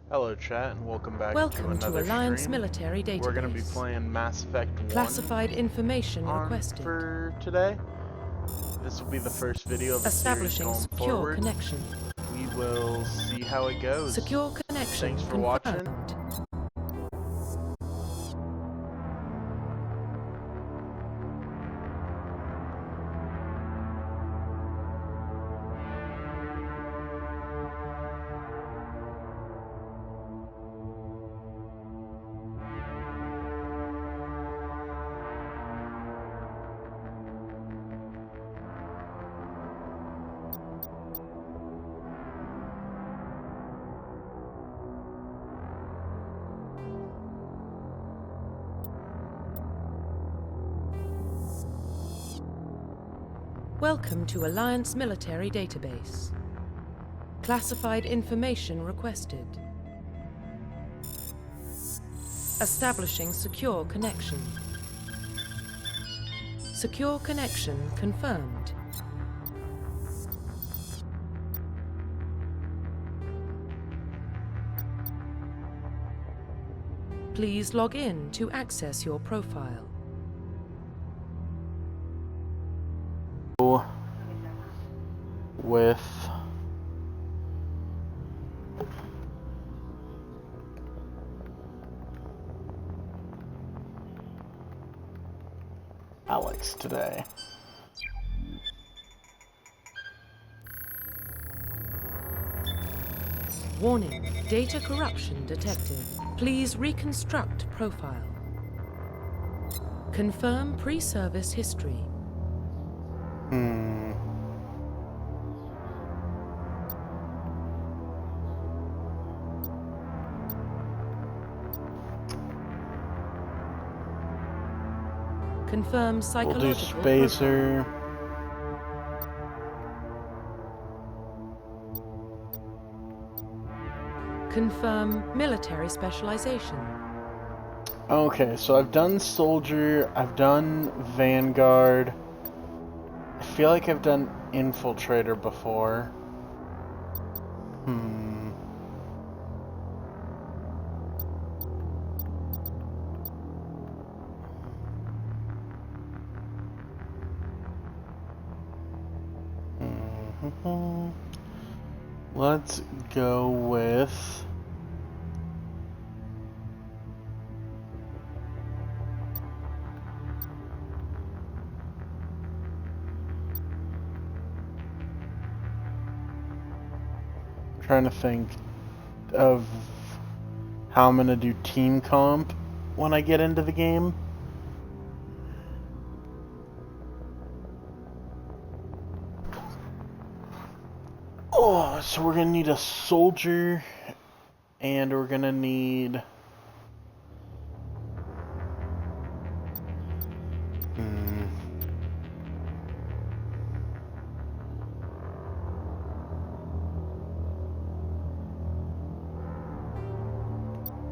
Hello chat and welcome back to Welcome to another Alliance stream. Military Database. We're going to be playing Mass Effect 1 Classified information on requested. for today. This will be the first video of a series Establishing going secure forward. connection. We will see how it goes. Secure connection Thanks for confirmed. watching. Welcome to Alliance Military Database. Classified information requested. Establishing secure connection. Secure connection confirmed. Please log in to access your profile. With Alex today. Warning, data corruption detected. Please reconstruct profile. Confirm pre-service history. Confirm We'll do psychological Spacer. profile. Confirm military specialization. Okay, so I've done Soldier, I've done Vanguard. I feel like I've done Infiltrator before. Let's go with trying to think of how I'm gonna do team comp when I get into the game. Oh, so we're gonna need a soldier, and we're gonna need.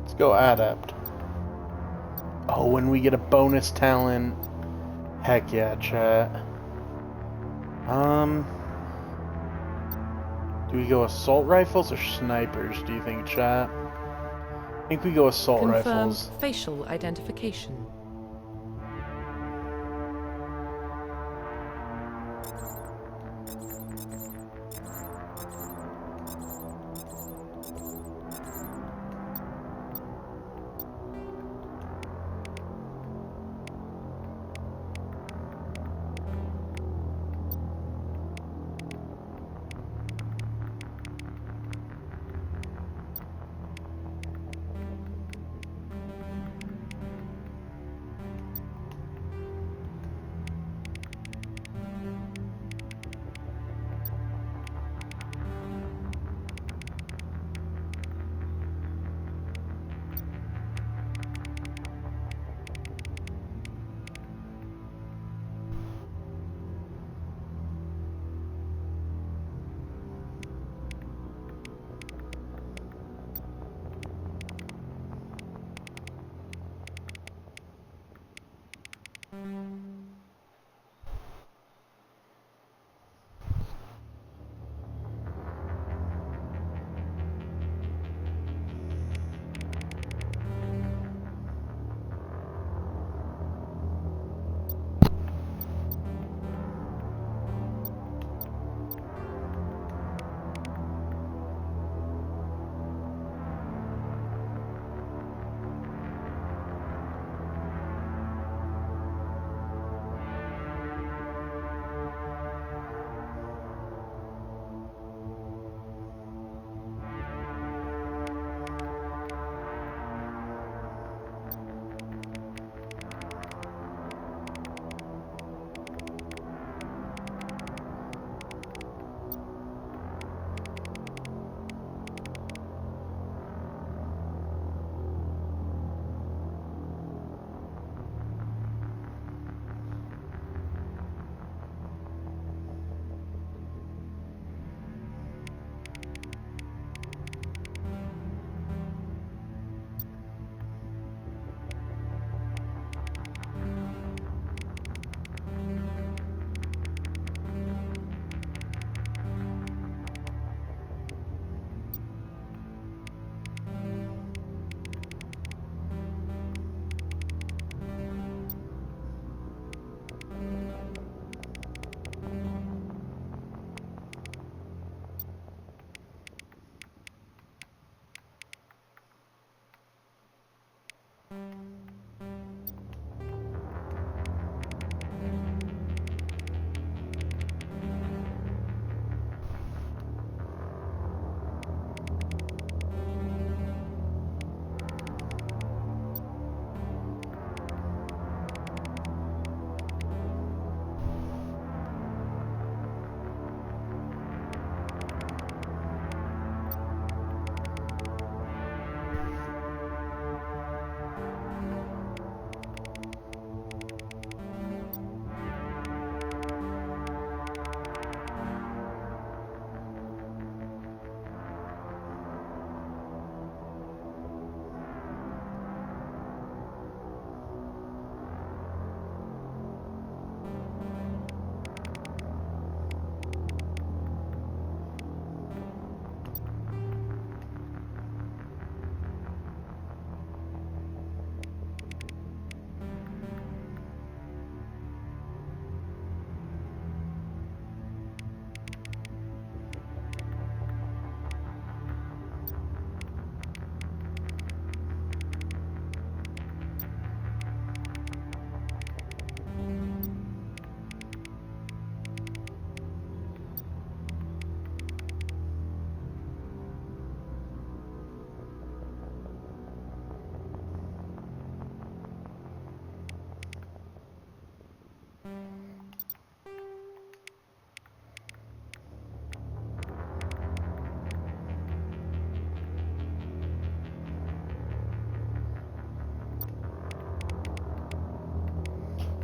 Let's go adept. Oh, when we get a bonus talent. Heck yeah, chat. Do we go assault rifles or snipers, do you think, chat? I think we go assault Confirm rifles. facial identification.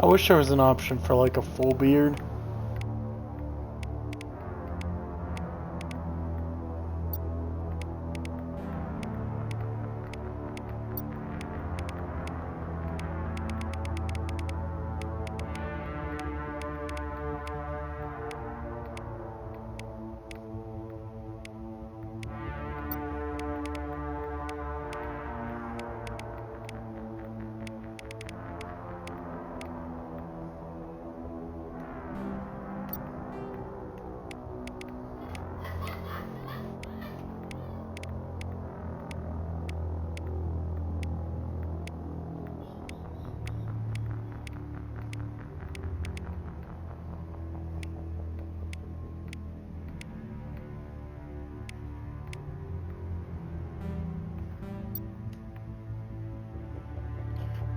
I wish there was an option for like a full beard.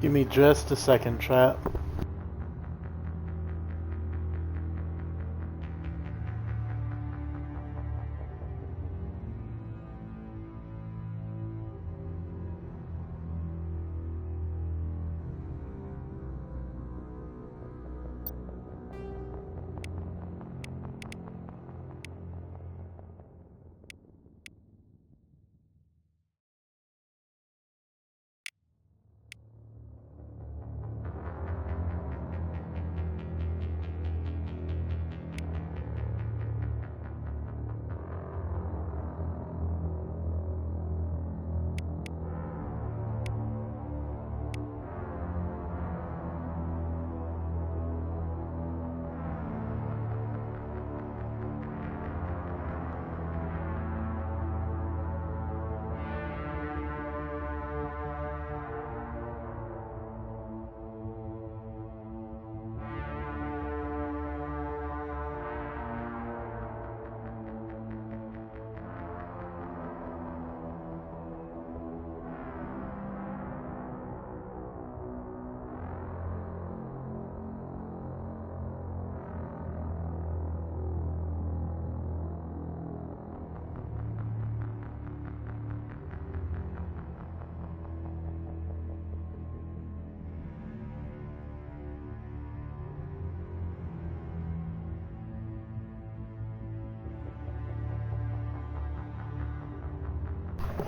Give me just a second, chat.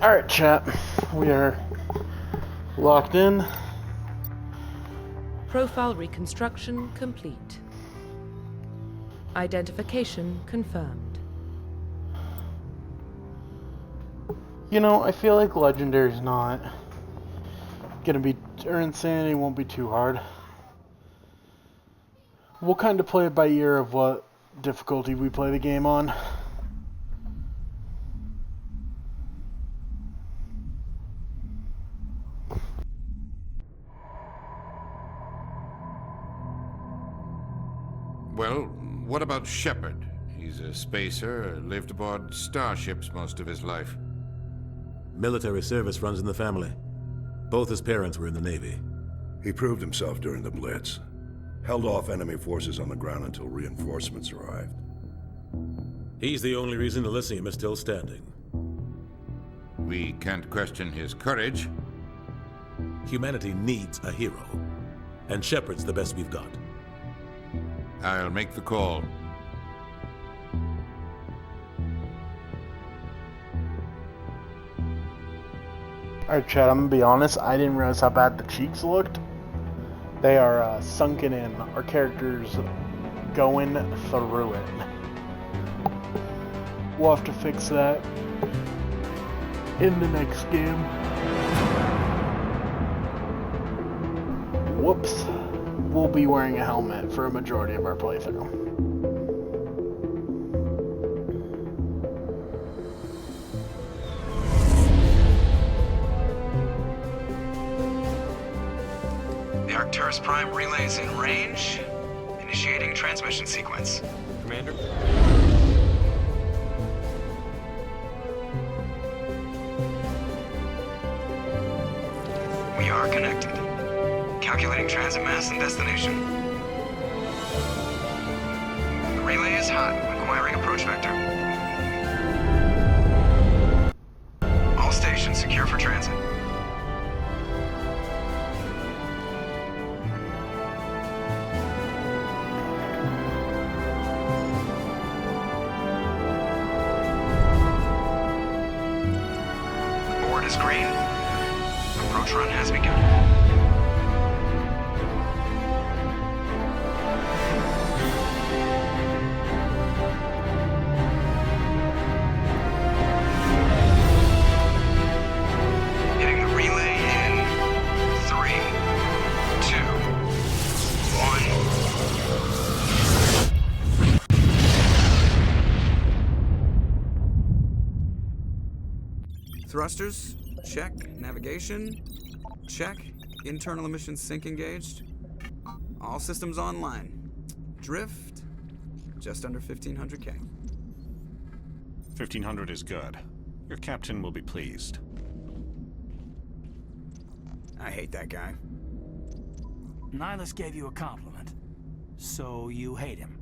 Alright, chat. We are locked in. Profile reconstruction complete. Identification confirmed. You know, I feel like Legendary's not gonna be, or Insanity won't be too hard. We'll kind of play it by ear of what difficulty we play the game on. Well, what about Shepard? He's a spacer, lived aboard starships most of his life. Military service runs in the family. Both his parents were in the Navy. He proved himself during the Blitz. Held off enemy forces on the ground until reinforcements arrived. He's the only reason Elysium is still standing. We can't question his courage. Humanity needs a hero. And Shepard's the best we've got. I'll make the call. Alright, Chad, I'm gonna be honest, I didn't realize how bad the cheeks looked. They are sunken in. Our character's going through it. We'll have to fix that in the next game. Whoops. We'll be wearing a helmet for a majority of our playthrough. The Arcturus Prime relay is in range. Initiating transmission sequence. Commander? We are connected. Calculating transit mass and destination. The relay is hot, acquiring approach vector. All stations secure for transit. Board is green. Approach run has begun. Hitting the relay in 3, 2, 1. Thrusters, check. Navigation, check. Internal emissions sync engaged. All systems online. Drift, just under 1500K. 1500 is good. Your captain will be pleased. I hate that guy. Nihilus gave you a compliment, so you hate him.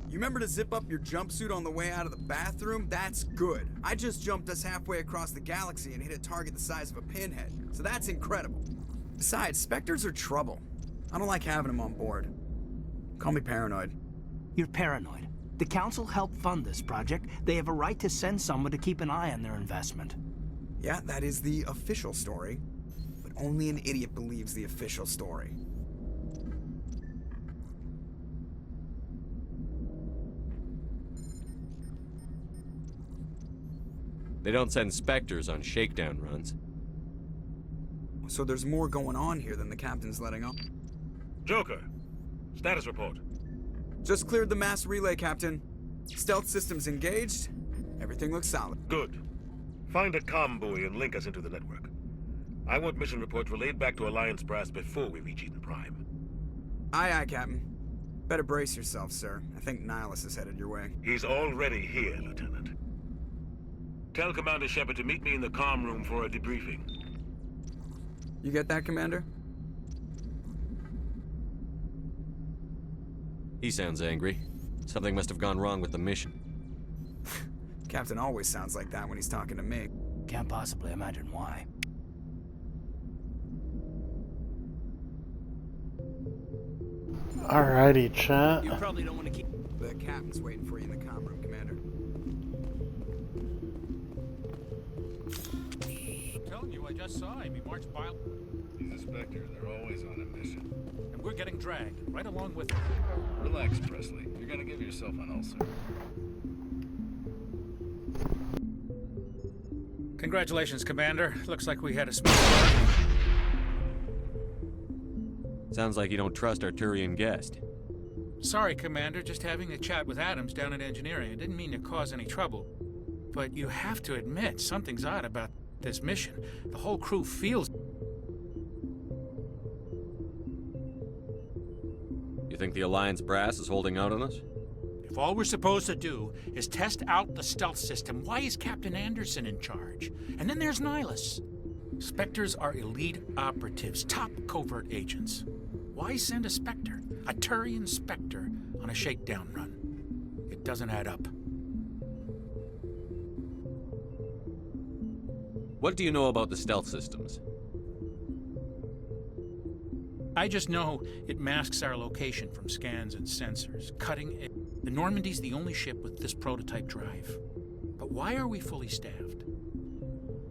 You remember to zip up your jumpsuit on the way out of the bathroom? That's good. I just jumped us halfway across the galaxy and hit a target the size of a pinhead, so that's incredible. Besides, Spectres are trouble. I don't like having them on board. Call me paranoid. You're paranoid. The Council helped fund this project. They have a right to send someone to keep an eye on their investment. Yeah, that is the official story, but only an idiot believes the official story. They don't send Spectres on shakedown runs. So there's more going on here than the captain's letting on. Joker, status report. Just cleared the mass relay, Captain. Stealth systems engaged. Everything looks solid. Good. Find a comm buoy and link us into the network. I want mission reports relayed back to Alliance Brass before we reach Eden Prime. Aye, aye, Captain. Better brace yourself, sir. I think Nihilus is headed your way. He's already here, Lieutenant. Tell Commander Shepard to meet me in the comm room for a debriefing. You get that, Commander? He sounds angry. Something must have gone wrong with the mission. Captain always sounds like that when he's talking to me. Can't possibly imagine why. Alrighty, chat. You probably don't want to keep... The captain's waiting for you in the comm room, Commander. I'm telling you, I just saw him. He marched by. He's a Spectre. They're always on a mission. And we're getting dragged right along with him. Relax, Presley. You're gonna give yourself an ulcer. Congratulations, Commander. Looks like we had a smooth. Sounds like you don't trust our Turian guest. Sorry, Commander. Just having a chat with Adams down at engineering. I didn't mean to cause any trouble. But you have to admit, something's odd about this mission. The whole crew feels... You think the Alliance brass is holding out on us? If all we're supposed to do is test out the stealth system, why is Captain Anderson in charge? And then there's Nihilus. Spectres are elite operatives, top covert agents. Why send a Spectre, a Turian Spectre, on a shakedown run? It doesn't add up. What do you know about the stealth systems? I just know it masks our location from scans and sensors, cutting it. The Normandy's the only ship with this prototype drive. But why are we fully staffed?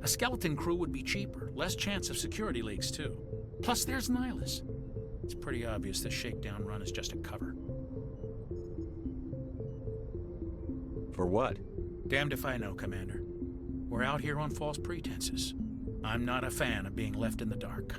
A skeleton crew would be cheaper, less chance of security leaks too. Plus there's Nihilus. It's pretty obvious this shakedown run is just a cover. For what? Damned if I know, Commander. We're out here on false pretenses. I'm not a fan of being left in the dark.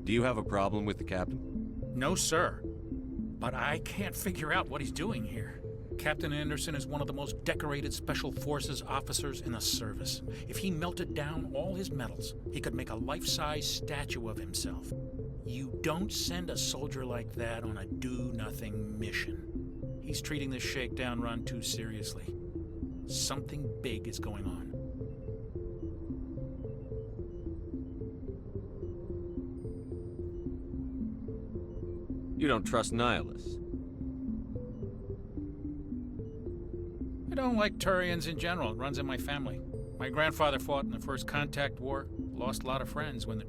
Do you have a problem with the captain? No, sir. But I can't figure out what he's doing here. Captain Anderson is one of the most decorated Special Forces officers in the service. If he melted down all his medals, he could make a life-size statue of himself. You don't send a soldier like that on a do-nothing mission. He's treating this shakedown run too seriously. Something big is going on. You don't trust Nihilus? I don't like Turians in general. It runs in my family. My grandfather fought in the First Contact War, lost a lot of friends when the...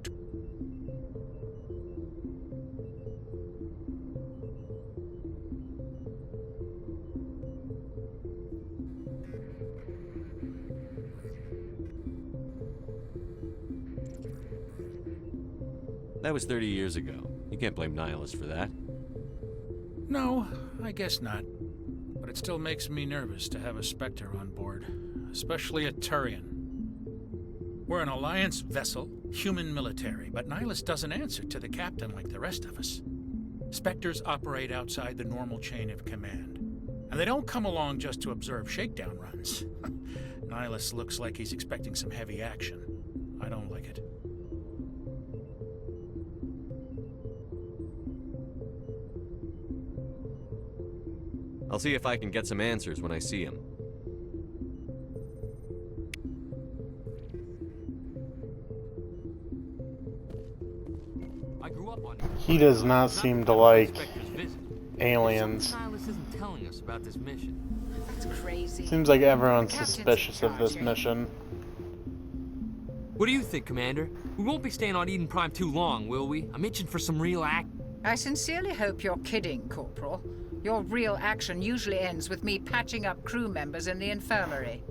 That was 30 years ago. You can't blame Nihilus for that. No, I guess not. But it still makes me nervous to have a Spectre on board, especially a Turian. We're an Alliance vessel, human military, but Nihilus doesn't answer to the captain like the rest of us. Spectres operate outside the normal chain of command, and they don't come along just to observe shakedown runs. Nihilus looks like he's expecting some heavy action. I don't like it. I'll see if I can get some answers when I see him. I grew up on... He does not seem to like aliens. Nihilus isn't telling us about this mission. That's crazy. Seems like everyone's suspicious of this mission. What do you think, Commander? We won't be staying on Eden Prime too long, will we? I'm itching for some real act. I sincerely hope you're kidding, Corporal. Your real action usually ends with me patching up crew members in the infirmary.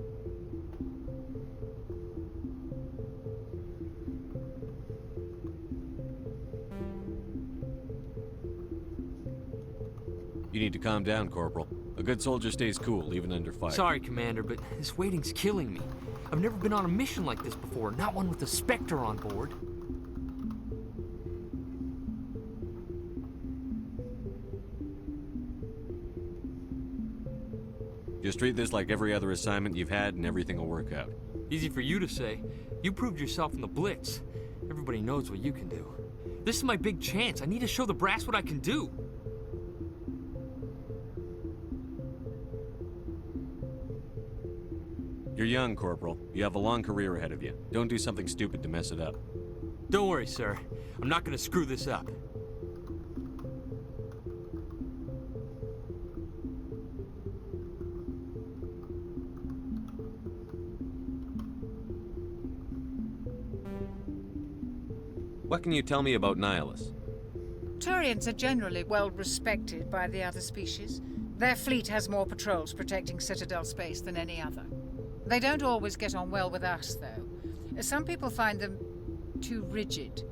You need to calm down, Corporal. A good soldier stays cool, even under fire. Sorry, Commander, but this waiting's killing me. I've never been on a mission like this before, not one with a Spectre on board. Just treat this like every other assignment you've had and everything will work out. Easy for you to say. You proved yourself in the Blitz. Everybody knows what you can do. This is my big chance. I need to show the brass what I can do. You're young, Corporal. You have a long career ahead of you. Don't do something stupid to mess it up. Don't worry, sir. I'm not gonna screw this up. What can you tell me about Nihilus? Turians are generally well respected by the other species. Their fleet has more patrols protecting Citadel space than any other. They don't always get on well with us, though. Some people find them too rigid.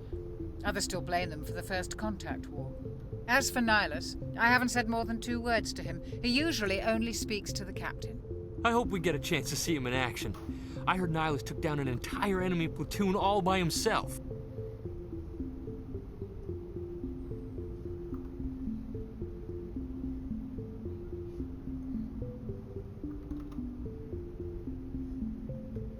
Others still blame them for the First Contact War. As for Nihilus, I haven't said more than 2 words to him. He usually only speaks to the captain. I hope we get a chance to see him in action. I heard Nihilus took down an entire enemy platoon all by himself.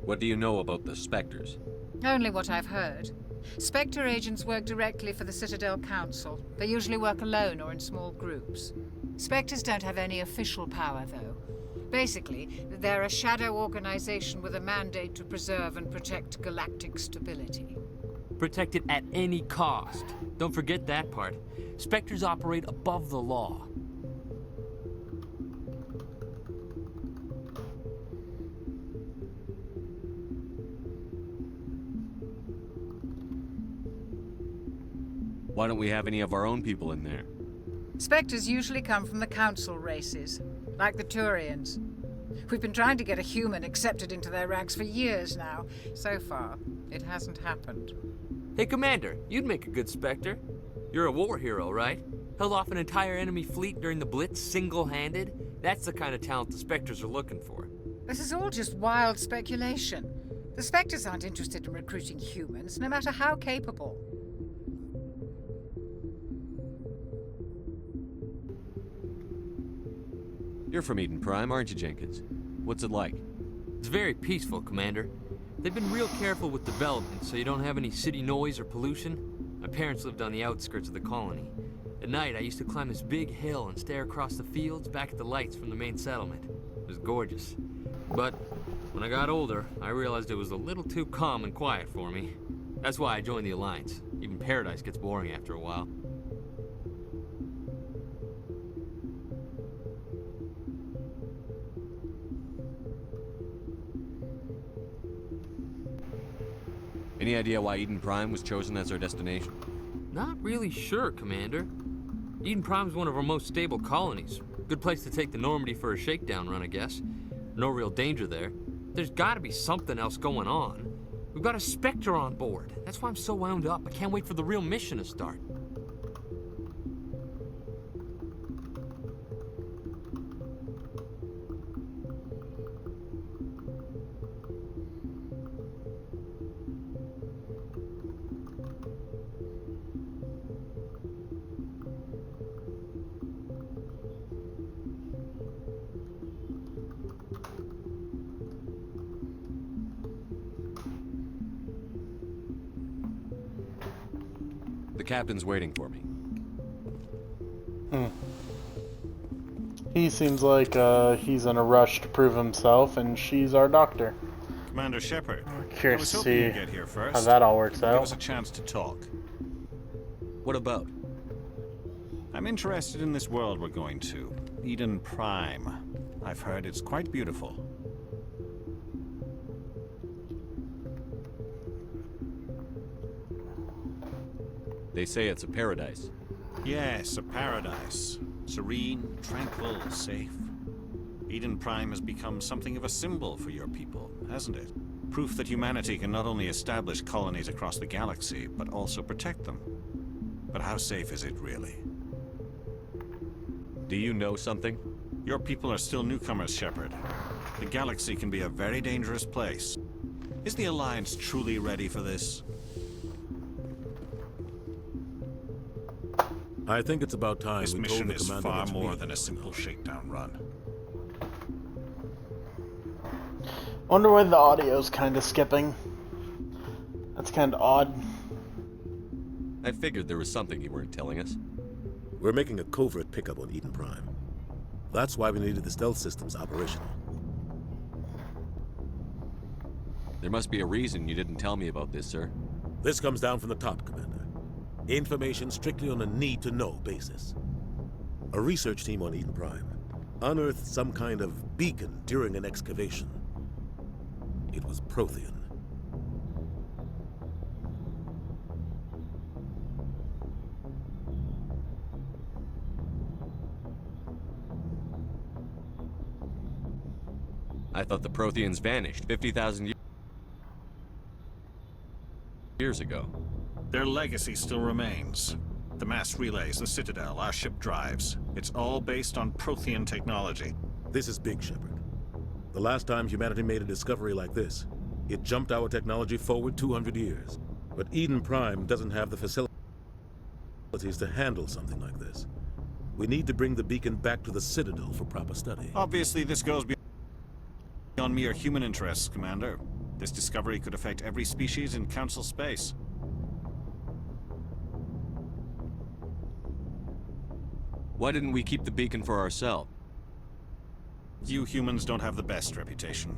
What do you know about the Spectres? Only what I've heard. Spectre agents work directly for the Citadel Council. They usually work alone or in small groups. Spectres don't have any official power, though. Basically, they're a shadow organization with a mandate to preserve and protect galactic stability. Protect it at any cost. Don't forget that part. Spectres operate above the law. Why don't we have any of our own people in there? Spectres usually come from the Council races, like the Turians. We've been trying to get a human accepted into their ranks for years now. So far, it hasn't happened. Hey, Commander, you'd make a good Spectre. You're a war hero, right? Held off an entire enemy fleet during the Blitz single-handed? That's the kind of talent the Spectres are looking for. This is all just wild speculation. The Spectres aren't interested in recruiting humans, no matter how capable. You're from Eden Prime, aren't you, Jenkins? What's it like? It's very peaceful, Commander. They've been real careful with development, so you don't have any city noise or pollution. My parents lived on the outskirts of the colony. At night, I used to climb this big hill and stare across the fields back at the lights from the main settlement. It was gorgeous. But when I got older, I realized it was a little too calm and quiet for me. That's why I joined the Alliance. Even Paradise gets boring after a while. Any idea why Eden Prime was chosen as our destination? Not really sure, Commander. Eden Prime's one of our most stable colonies. Good place to take the Normandy for a shakedown run, I guess. No real danger there. There's gotta be something else going on. We've got a Spectre on board. That's why I'm so wound up. I can't wait for the real mission to start. The captain's waiting for me. He seems like he's in a rush to prove himself, and she's our doctor. Commander Shepard, Curious to see you'd get here first. how that all works Give out. us a chance to talk. What about? I'm interested in this world we're going to, Eden Prime. I've heard it's quite beautiful. They say it's a paradise. Yes, a paradise. Serene, tranquil, safe. Eden Prime has become something of a symbol for your people, hasn't it? Proof that humanity can not only establish colonies across the galaxy, but also protect them. But how safe is it really? Do you know something? Your people are still newcomers, Shepard. The galaxy can be a very dangerous place. Is the Alliance truly ready for this? I think it's about time This we told mission the is commander far what's more really than a going simple on. shakedown run. Wonder why the audio's kind of skipping. That's kind of odd. I figured there was something you weren't telling us. We're making a covert pickup on Eden Prime. That's why we needed the stealth systems operational. There must be a reason you didn't tell me about this, sir. This comes down from the top, Commander. Information strictly on a need-to-know basis. A research team on Eden Prime unearthed some kind of beacon during an excavation. It was Prothean. I thought the Protheans vanished 50,000 years ago. Their legacy still remains. The mass relays, the Citadel, our ship drives. It's all based on Prothean technology. This is big, Shepard. The last time humanity made a discovery like this, it jumped our technology forward 200 years. But Eden Prime doesn't have the facilities to handle something like this. We need to bring the beacon back to the Citadel for proper study. Obviously, this goes beyond mere human interests, Commander. This discovery could affect every species in Council space. Why didn't we keep the beacon for ourselves? You humans don't have the best reputation.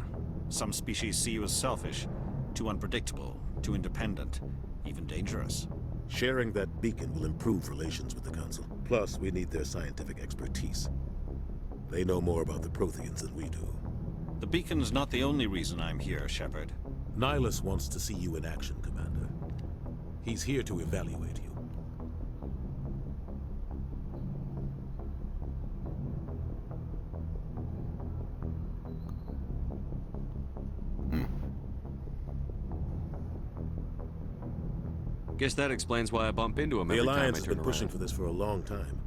Some species see you as selfish, too unpredictable, too independent, even dangerous. Sharing that beacon will improve relations with the Council. Plus, we need their scientific expertise. They know more about the Protheans than we do. The beacon's not the only reason I'm here, Shepard. Nihilus wants to see you in action, Commander. He's here to evaluate you. Guess that explains why I bump into him The every time I Alliance has turn been pushing around. for this for a long time.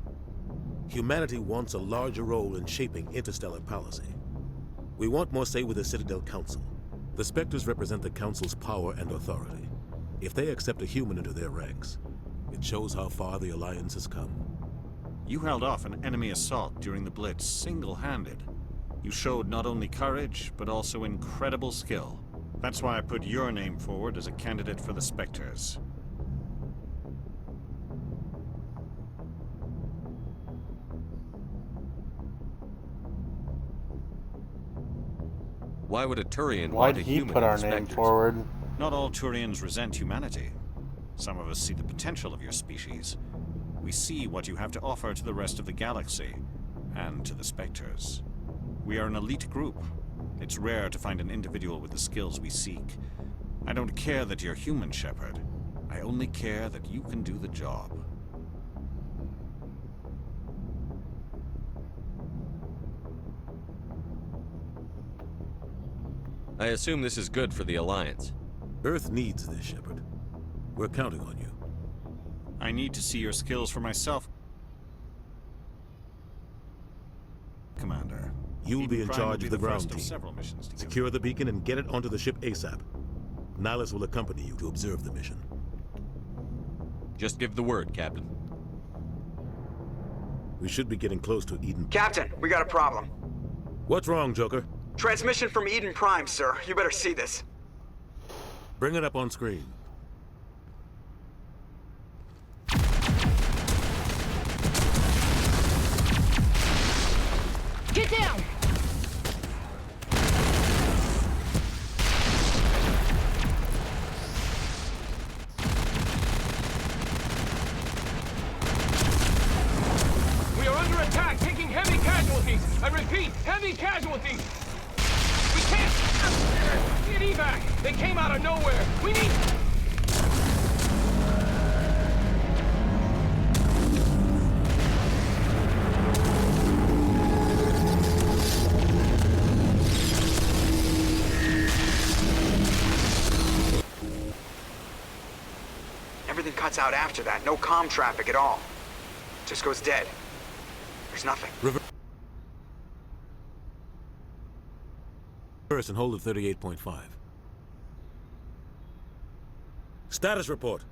Humanity wants a larger role in shaping interstellar policy. We want more say with the Citadel Council. The Spectres represent the Council's power and authority. If they accept a human into their ranks, it shows how far the Alliance has come. You held off an enemy assault during the Blitz single-handed. You showed not only courage, but also incredible skill. That's why I put your name forward as a candidate for the Spectres. Why would a Turian Why'd want a he human put in our the name Spectres? forward? Not all Turians resent humanity. Some of us see the potential of your species. We see what you have to offer to the rest of the galaxy, and to the Spectres. We are an elite group. It's rare to find an individual with the skills we seek. I don't care that you're human, Shepard. I only care that you can do the job. I assume this is good for the Alliance. Earth needs this, Shepard. We're counting on you. I need to see your skills for myself, Commander. You'll be Eden in Prime charge will of the be ground first of team. several missions to give. Secure the beacon and get it onto the ship ASAP. Nihilus will accompany you to observe the mission. Just give the word, Captain. We should be getting close to Eden. Captain, we got a problem. What's wrong, Joker? Transmission from Eden Prime, sir. You better see this. Bring it up on screen. Get down! We are under attack, taking heavy casualties. I repeat, heavy casualties. We can't get evac. They came out of nowhere. We need. Everything cuts out after that. No comm traffic at all. Just goes dead. There's nothing. Reverse and hold at 38.5. Status report.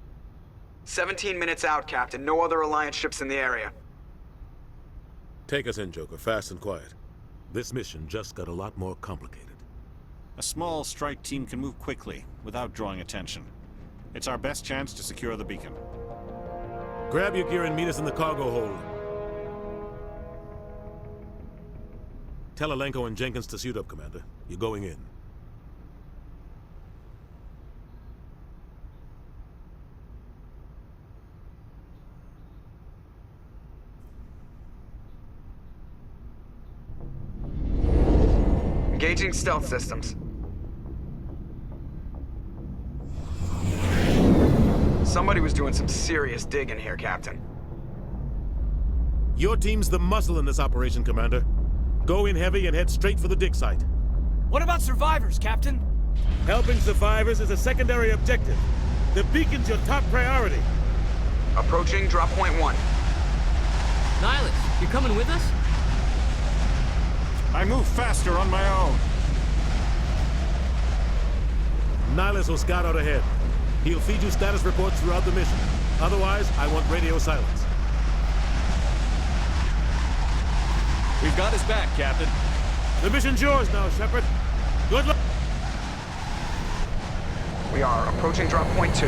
17 minutes out, Captain. No other Alliance ships in the area. Take us in, Joker, fast and quiet. This mission just got a lot more complicated. A small strike team can move quickly, without drawing attention. It's our best chance to secure the beacon. Grab your gear and meet us in the cargo hold. Tell Alenko and Jenkins to suit up, Commander. You're going in. Engaging stealth systems. Somebody was doing some serious digging here, Captain. Your team's the muscle in this operation, Commander. Go in heavy and head straight for the dig site. What about survivors, Captain? Helping survivors is a secondary objective. The beacon's your top priority. Approaching drop point 1. Nihilus, you coming with us? I move faster on my own. Nihilus will scout out ahead. He'll feed you status reports throughout the mission. Otherwise, I want radio silence. We've got his back, Captain. The mission's yours now, Shepard. Good luck. We are approaching drop point 2.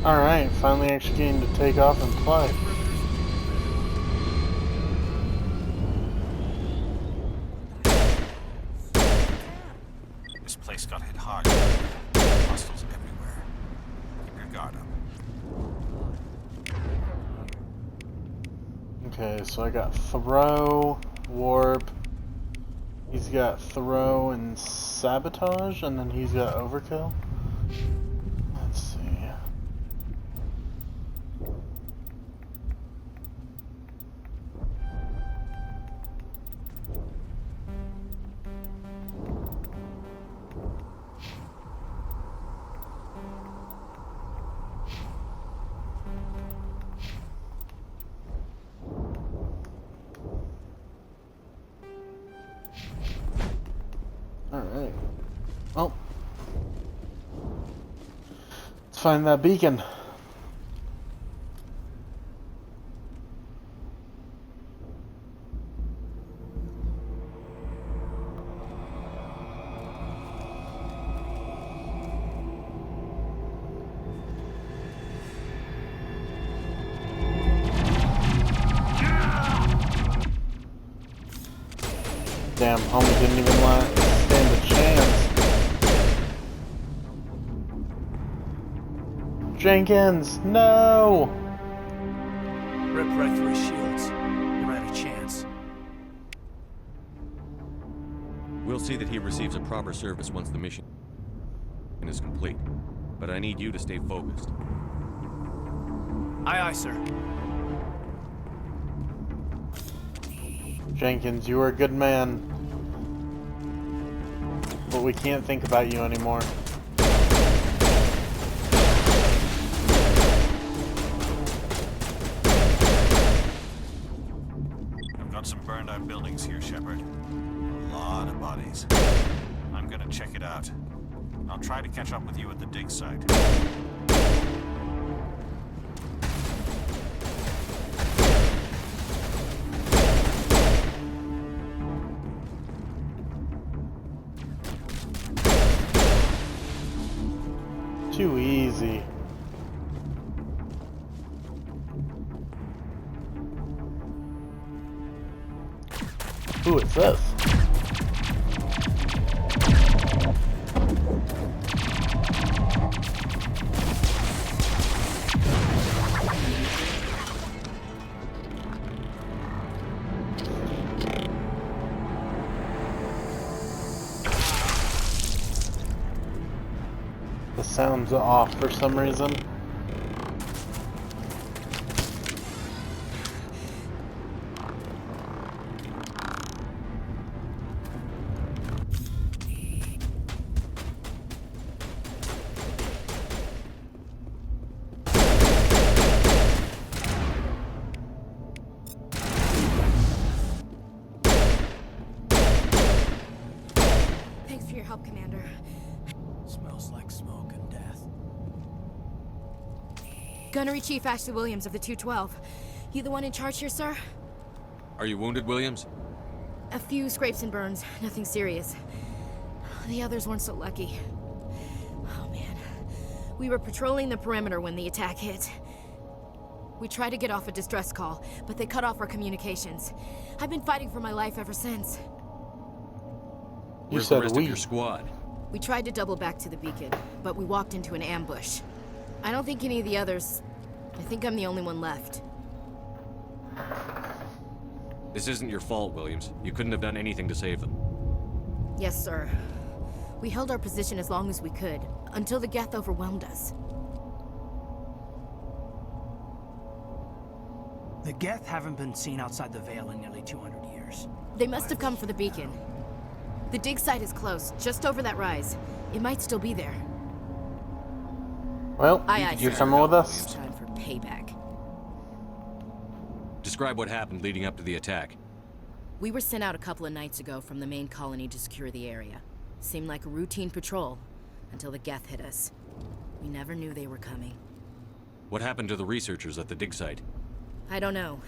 Alright, finally actually getting to take off and play. This place got hit hard. Hostiles everywhere. Keep your guard up. Okay, so I got throw, warp. He's got throw and sabotage, and then he's got overkill. Let's see. Alright. Oh. Let's find that beacon. Damn, homie didn't even stand a chance. Jenkins, no! Rip right through his shields. Never had a chance. We'll see that he receives a proper service once the mission is complete. But I need you to stay focused. Aye, aye, sir. Jenkins, you are a good man. But we can't think about you anymore. I've got some burned out buildings here, Shepard. A lot of bodies. I'm gonna check it out. I'll try to catch up with you at the dig site. Too easy. Who is this? The sound's off for some reason. Thanks for your help, Commander. Smells like smoke and death. Gunnery Chief Ashley Williams of the 212. You the one in charge here, sir? Are you wounded, Williams? A few scrapes and burns, nothing serious. The others weren't so lucky. Oh man. We were patrolling the perimeter when the attack hit. We tried to get off a distress call, but they cut off our communications. I've been fighting for my life ever since. Where's the rest of your squad? We tried to double back to the beacon, but we walked into an ambush. I don't think any of the others... I think I'm the only one left. This isn't your fault, Williams. You couldn't have done anything to save them. Yes, sir. We held our position as long as we could, until the Geth overwhelmed us. The Geth haven't been seen outside the Veil in nearly 200 years. They must have come for the beacon. The dig site is close, just over that rise. It might still be there. Well, Aye, you're sir. coming with us? It's time for payback. Describe what happened leading up to the attack. We were sent out a couple of nights ago from the main colony to secure the area. Seemed like a routine patrol, until the Geth hit us. We never knew they were coming. What happened to the researchers at the dig site? I don't know.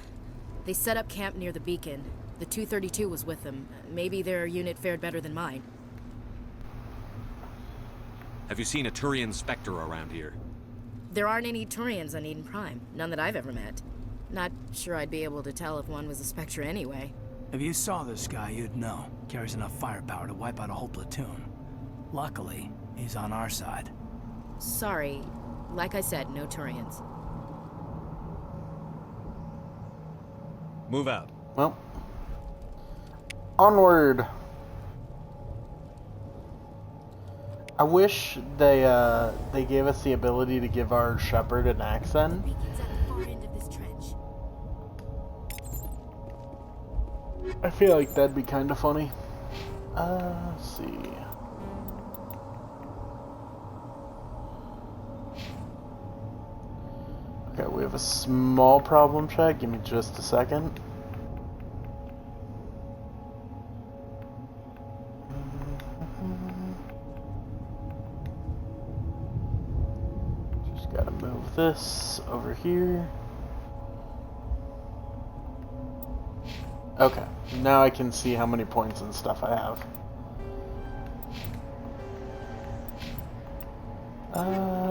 They set up camp near the beacon. The 232 was with them. Maybe their unit fared better than mine. Have you seen a Turian Spectre around here? There aren't any Turians on Eden Prime. None that I've ever met. Not sure I'd be able to tell if one was a Spectre anyway. If you saw this guy, you'd know. Carries enough firepower to wipe out a whole platoon. Luckily, he's on our side. Sorry. Like I said, no Turians. Move out. Well. Onward. I wish they gave us the ability to give our Shepard an accent. I feel like that'd be kind of funny. Let's see. Okay, we have a small problem check. Give me just a second. Just gotta move this over here. Okay, now I can see how many points and stuff I have.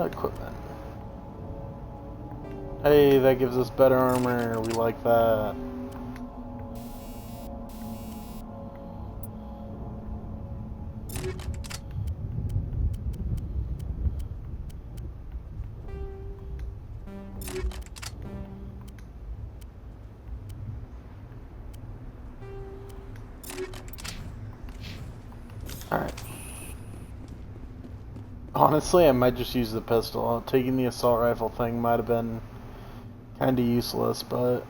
Equipment. Hey, that gives us better armor. We like that. Alright. Honestly, I might just use the pistol. Taking the assault rifle thing might have been kind of useless, but...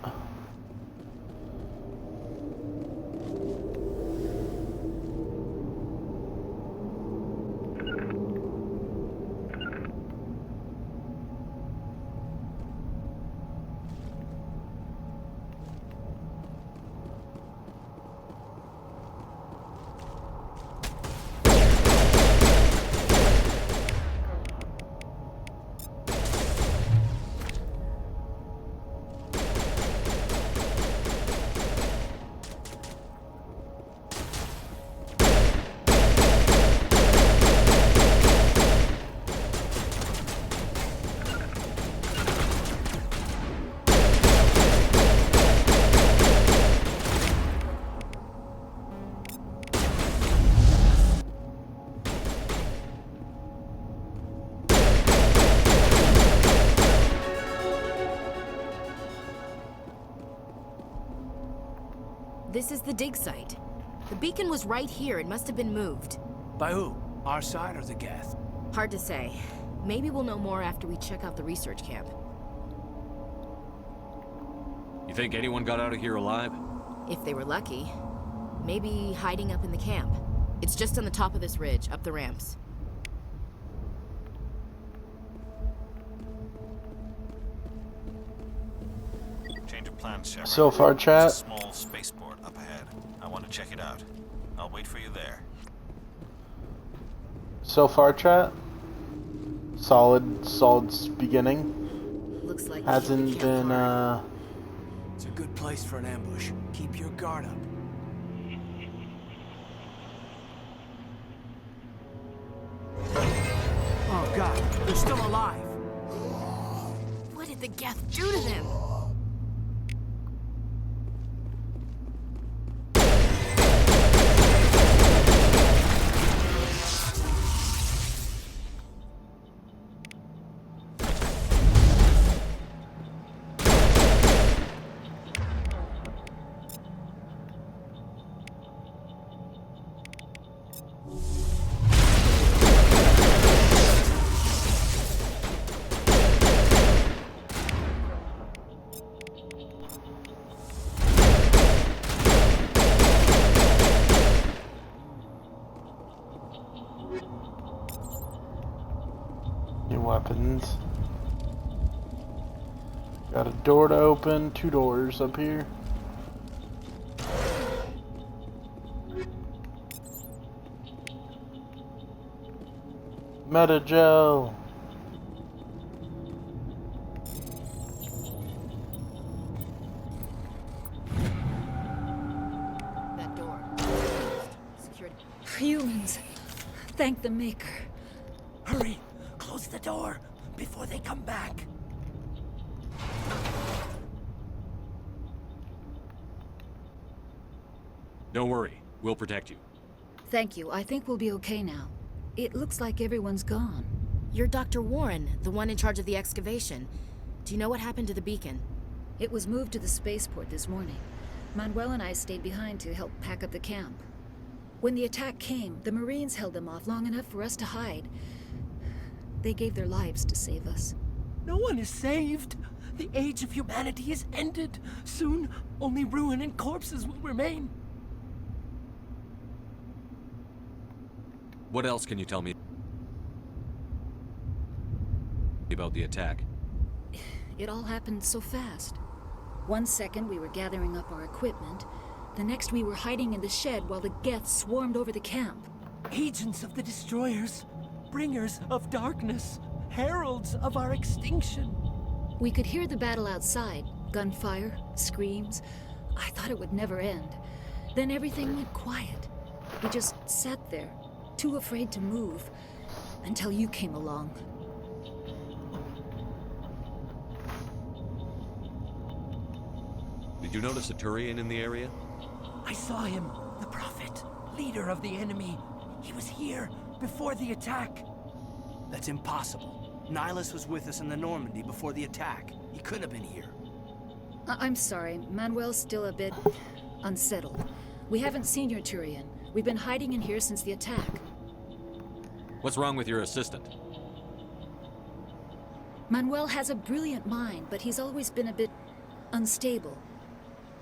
This is the dig site. The beacon was right here. It must have been moved. By who? Our side or the Geth? Hard to say. Maybe we'll know more after we check out the research camp. You think anyone got out of here alive? If they were lucky. Maybe hiding up in the camp. It's just on the top of this ridge, up the ramps. Change of plans, Shepard. So far, chat. There's a small spaceport up ahead. I want to check it out. I'll wait for you there. So far, chat. Solid beginning. Looks like hasn't been It's a good place for an ambush. Keep your guard up. Oh god, they're still alive. What did the Geth do to them? new weapons. Got a door to open, 2 doors up here. Metagel. That door. Security. Humans. Thank the Maker. Hurry! Close the door! before they come back. Don't worry. We'll protect you. Thank you. I think we'll be okay now. It looks like everyone's gone. You're Dr. Warren, the one in charge of the excavation. Do you know what happened to the beacon? It was moved to the spaceport this morning. Manuel and I stayed behind to help pack up the camp. When the attack came, the Marines held them off long enough for us to hide. They gave their lives to save us. No one is saved. The age of humanity is ended. Soon, only ruin and corpses will remain. What else can you tell me about the attack? It all happened so fast. 1 second we were gathering up our equipment. The next we were hiding in the shed while the Geth swarmed over the camp. Agents of the Destroyers, bringers of darkness, heralds of our extinction. We could hear the battle outside. Gunfire, screams. I thought it would never end. Then everything went quiet. We just sat there, too afraid to move, until you came along. Did you notice a Turian in the area? I saw him, the Prophet, leader of the enemy. He was here before the attack. That's impossible. Nihilus was with us in the Normandy before the attack. He couldn't have been here. I'm sorry. Manuel's still a bit unsettled. We haven't seen your Turian. We've been hiding in here since the attack. What's wrong with your assistant? Manuel has a brilliant mind, but he's always been a bit unstable.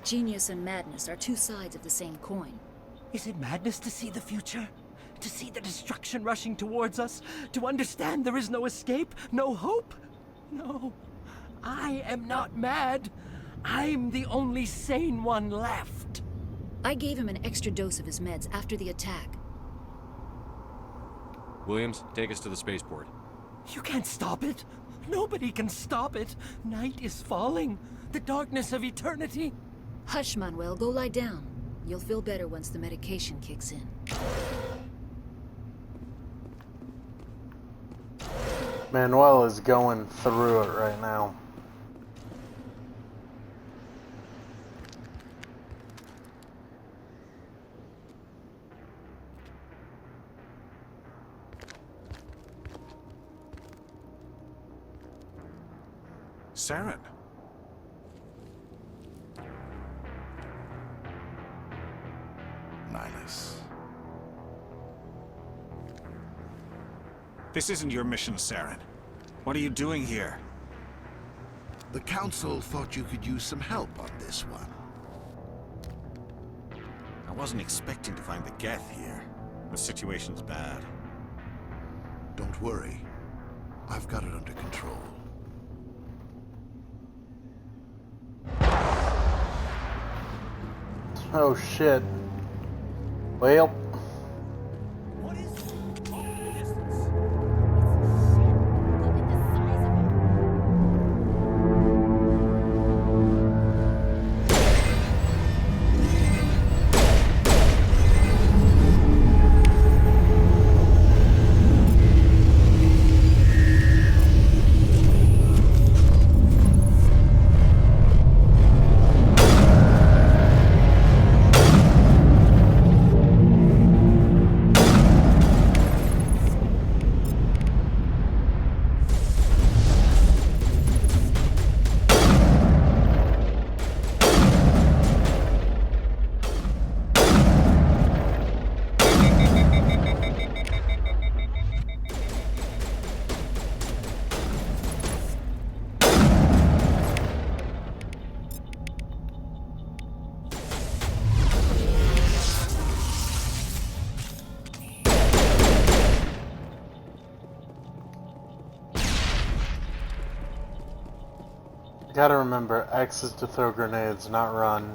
Genius and madness are two sides of the same coin. Is it madness to see the future? To see the destruction rushing towards us? To understand there is no escape? No hope? No. I am not mad. I'm the only sane one left. I gave him an extra dose of his meds after the attack. Williams, take us to the spaceport. You can't stop it. Nobody can stop it. Night is falling. The darkness of eternity. Hush, Manuel. Go lie down. You'll feel better once the medication kicks in. Manuel is going through it right now. Saren. Nihilus. This isn't your mission, Saren. What are you doing here? The Council thought you could use some help on this one. I wasn't expecting to find the Geth here. The situation's bad. Don't worry. I've got it under control. Oh shit. Well. Gotta remember, X is to throw grenades, not run.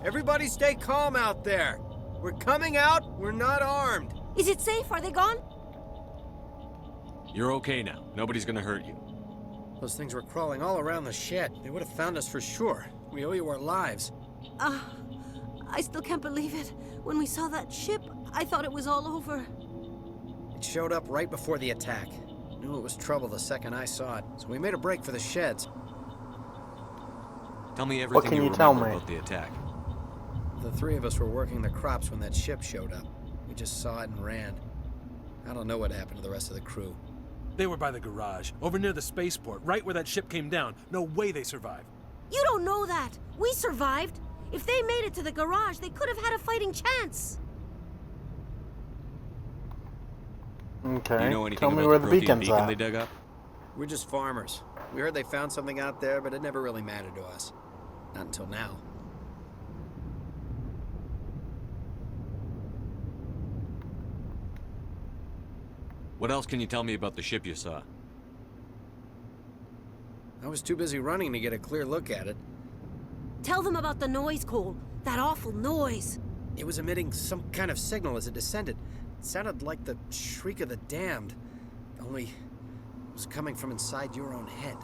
Everybody stay calm out there. We're coming out, we're not armed. Is it safe? Are they gone? You're okay now. Nobody's gonna hurt you. Those things were crawling all around the shed. They would have found us for sure. We owe you our lives. I still can't believe it. When we saw that ship, I thought it was all over. It showed up right before the attack. Knew it was trouble the second I saw it, so we made a break for the sheds. Tell me everything can you you tell remember me? about the attack. The three of us were working the crops when that ship showed up. We just saw it and ran. I don't know what happened to the rest of the crew. They were by the garage, over near the spaceport, right where that ship came down. No way they survived. You don't know that. We survived. If they made it to the garage, they could have had a fighting chance. Okay. Do you know anything Tell me about where the the protein beacon's beacon at. they dug up? We're just farmers. We heard they found something out there, but it never really mattered to us. Not until now. What else can you tell me about the ship you saw? I was too busy running to get a clear look at it. Tell them about the noise, Cole. That awful noise. It was emitting some kind of signal as it descended. It sounded like the shriek of the damned. Only it was coming from inside your own head.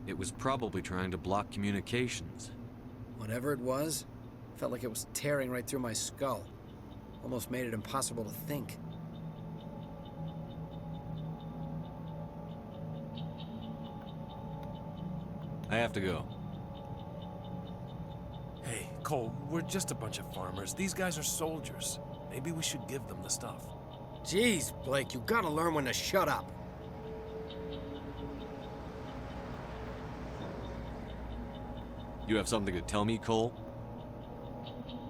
It was probably trying to block communications. Whatever it was, felt like it was tearing right through my skull. Almost made it impossible to think. I have to go. Hey, Cole, we're just a bunch of farmers. These guys are soldiers. Maybe we should give them the stuff. Jeez, Blake, you gotta learn when to shut up. You have something to tell me, Cole?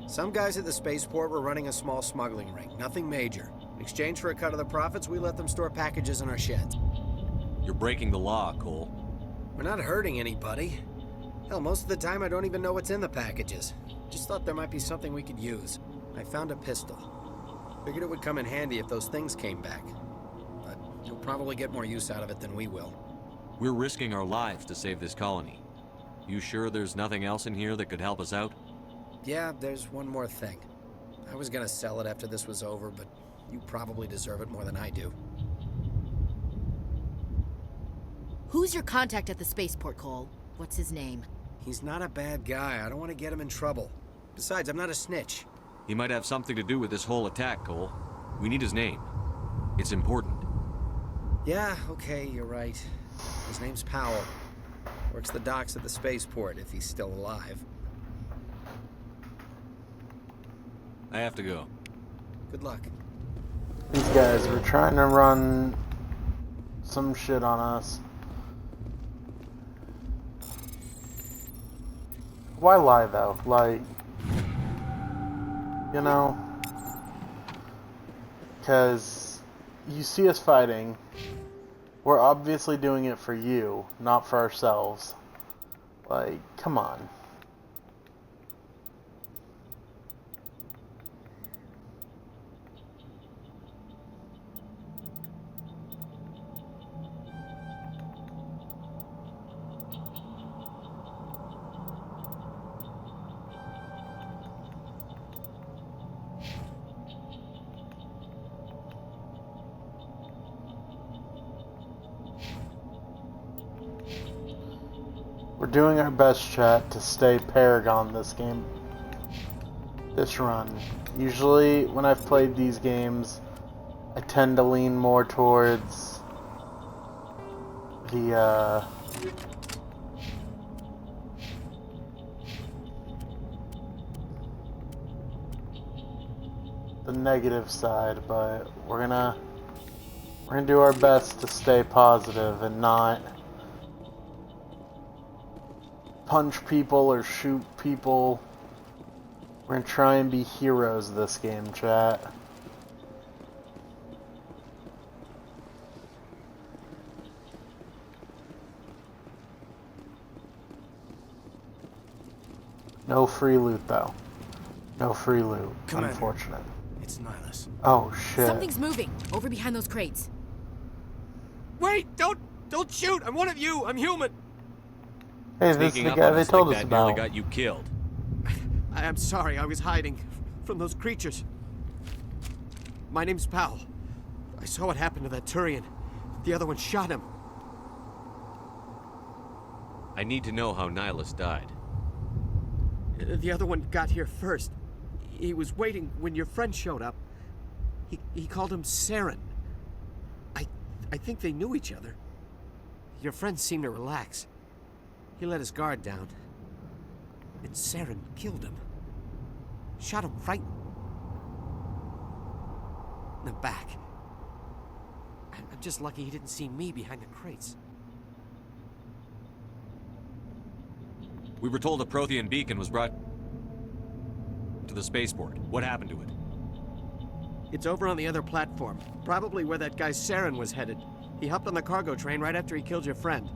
Some guys at the spaceport were running a small smuggling ring. Nothing major. In exchange for a cut of the profits, we let them store packages in our sheds. You're breaking the law, Cole. We're not hurting anybody. Hell, most of the time I don't even know what's in the packages. Just thought there might be something we could use. I found a pistol. Figured it would come in handy if those things came back. But you'll probably get more use out of it than we will. We're risking our lives to save this colony. You sure there's nothing else in here that could help us out? Yeah, there's one more thing. I was gonna sell it after this was over, but you probably deserve it more than I do. Who's your contact at the spaceport, Cole? What's his name? He's not a bad guy. I don't want to get him in trouble. Besides, I'm not a snitch. He might have something to do with this whole attack, Cole. We need his name. It's important. Yeah, okay, you're right. His name's Powell. Works the docks at the spaceport, if he's still alive. I have to go. Good luck. These guys were trying to run some shit on us. Why lie though? Like, you know, because you see us fighting, we're obviously doing it for you, not for ourselves. Like, come on. We're doing our best, chat, to stay Paragon this game. This run. Usually, when I've played these games, I tend to lean more towards the, negative side, but we're gonna do our best to stay positive and not punch people or shoot people. We're gonna try and be heroes this game, chat. No free loot though. No free loot. Commander. Unfortunate. It's Nihilus. Oh shit. Something's moving over behind those crates. Wait! Don't shoot! I'm one of you! I'm human! Hey, this is Sneaking the up guy on they us told like us that nearly about. got you killed. I'm sorry, I was hiding from those creatures. My name's Powell. I saw what happened to that Turian. The other one shot him. I need to know how Nihilus died. The other one got here first. He was waiting when your friend showed up. He called him Saren. I think they knew each other. Your friend seemed to relax. He let his guard down. And Saren killed him. Shot him right in the back. I'm just lucky he didn't see me behind the crates. We were told a Prothean beacon was brought to the spaceport. What happened to it? It's over on the other platform. Probably where that guy Saren was headed. He hopped on the cargo train right after he killed your friend.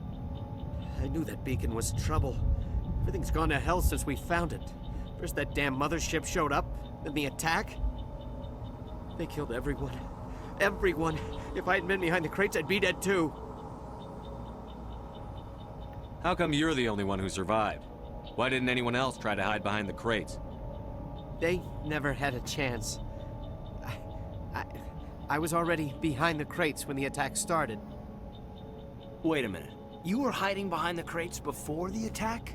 I knew that beacon was trouble. Everything's gone to hell since we found it. First that damn mothership showed up, then the attack. They killed everyone. Everyone. If I hadn't been behind the crates, I'd be dead too. How come you're the only one who survived? Why didn't anyone else try to hide behind the crates? They never had a chance. I was already behind the crates when the attack started. Wait a minute. You were hiding behind the crates before the attack?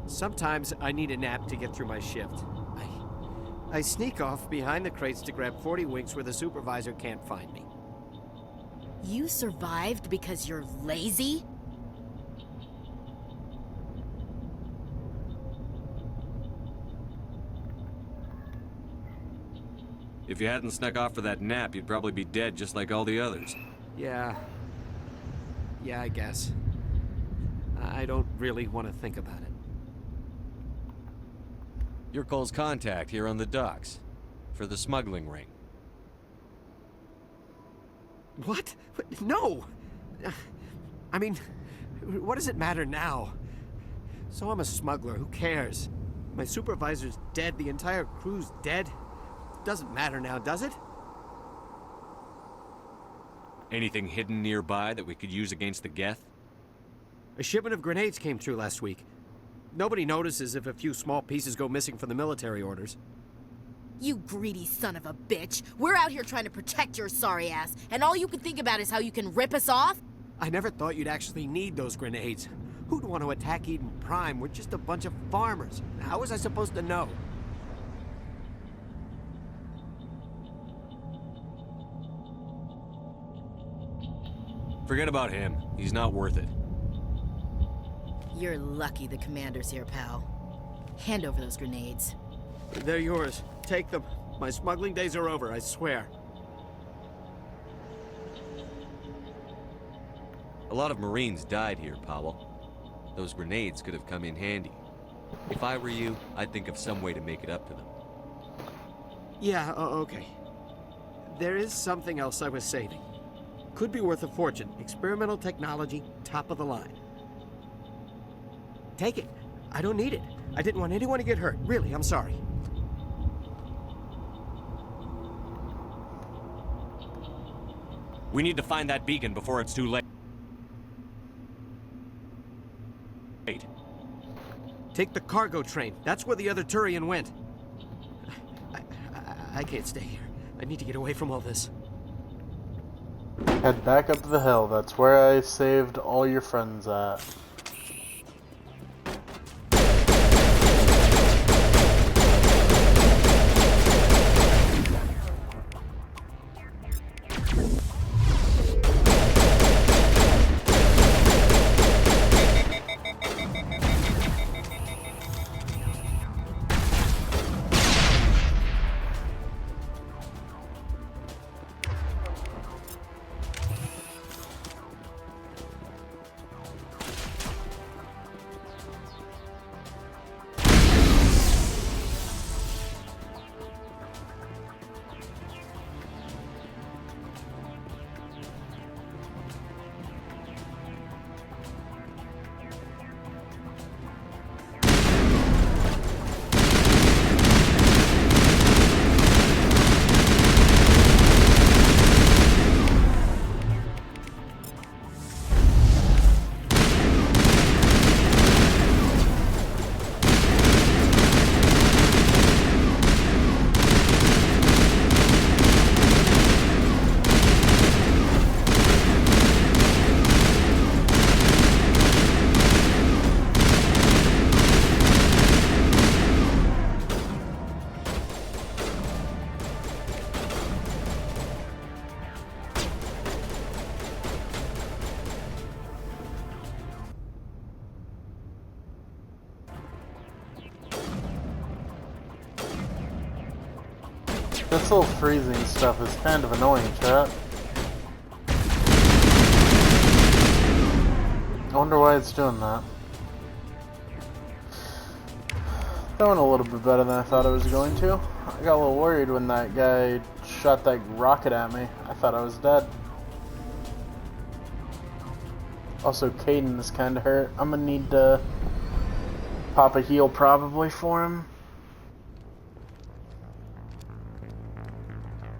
Sometimes I need a nap to get through my shift. I sneak off behind the crates to grab 40 winks where the supervisor can't find me. You survived because you're lazy? If you hadn't snuck off for that nap, you'd probably be dead just like all the others. Yeah, I guess. I don't really want to think about it. You're Cole's contact here on the docks. For the smuggling ring. What? No! I mean, what does it matter now? So I'm a smuggler, who cares? My supervisor's dead, the entire crew's dead. Doesn't matter now, does it? Anything hidden nearby that we could use against the Geth? A shipment of grenades came through last week. Nobody notices if a few small pieces go missing from the military orders. You greedy son of a bitch. We're out here trying to protect your sorry ass, and all you can think about is how you can rip us off? I never thought you'd actually need those grenades. Who'd want to attack Eden Prime? We're just a bunch of farmers. How was I supposed to know? Forget about him. He's not worth it. You're lucky the commander's here, pal. Hand over those grenades. They're yours. Take them. My smuggling days are over, I swear. A lot of Marines died here, Powell. Those grenades could have come in handy. If I were you, I'd think of some way to make it up to them. Yeah, okay. There is something else I was saving. Could be worth a fortune. Experimental technology, top of the line. Take it. I don't need it. I didn't want anyone to get hurt. Really, I'm sorry. We need to find that beacon before it's too late. Take the cargo train. That's where the other Turian went. I can't stay here. I need to get away from all this. Head back up the hill. That's where I saved all your friends at. This little freezing stuff is kind of annoying, chat. I wonder why it's doing that. That went a little bit better than I thought it was going to. I got a little worried when that guy shot that rocket at me. I thought I was dead. Also, Caden is kind of hurt. I'm gonna need to pop a heal probably for him.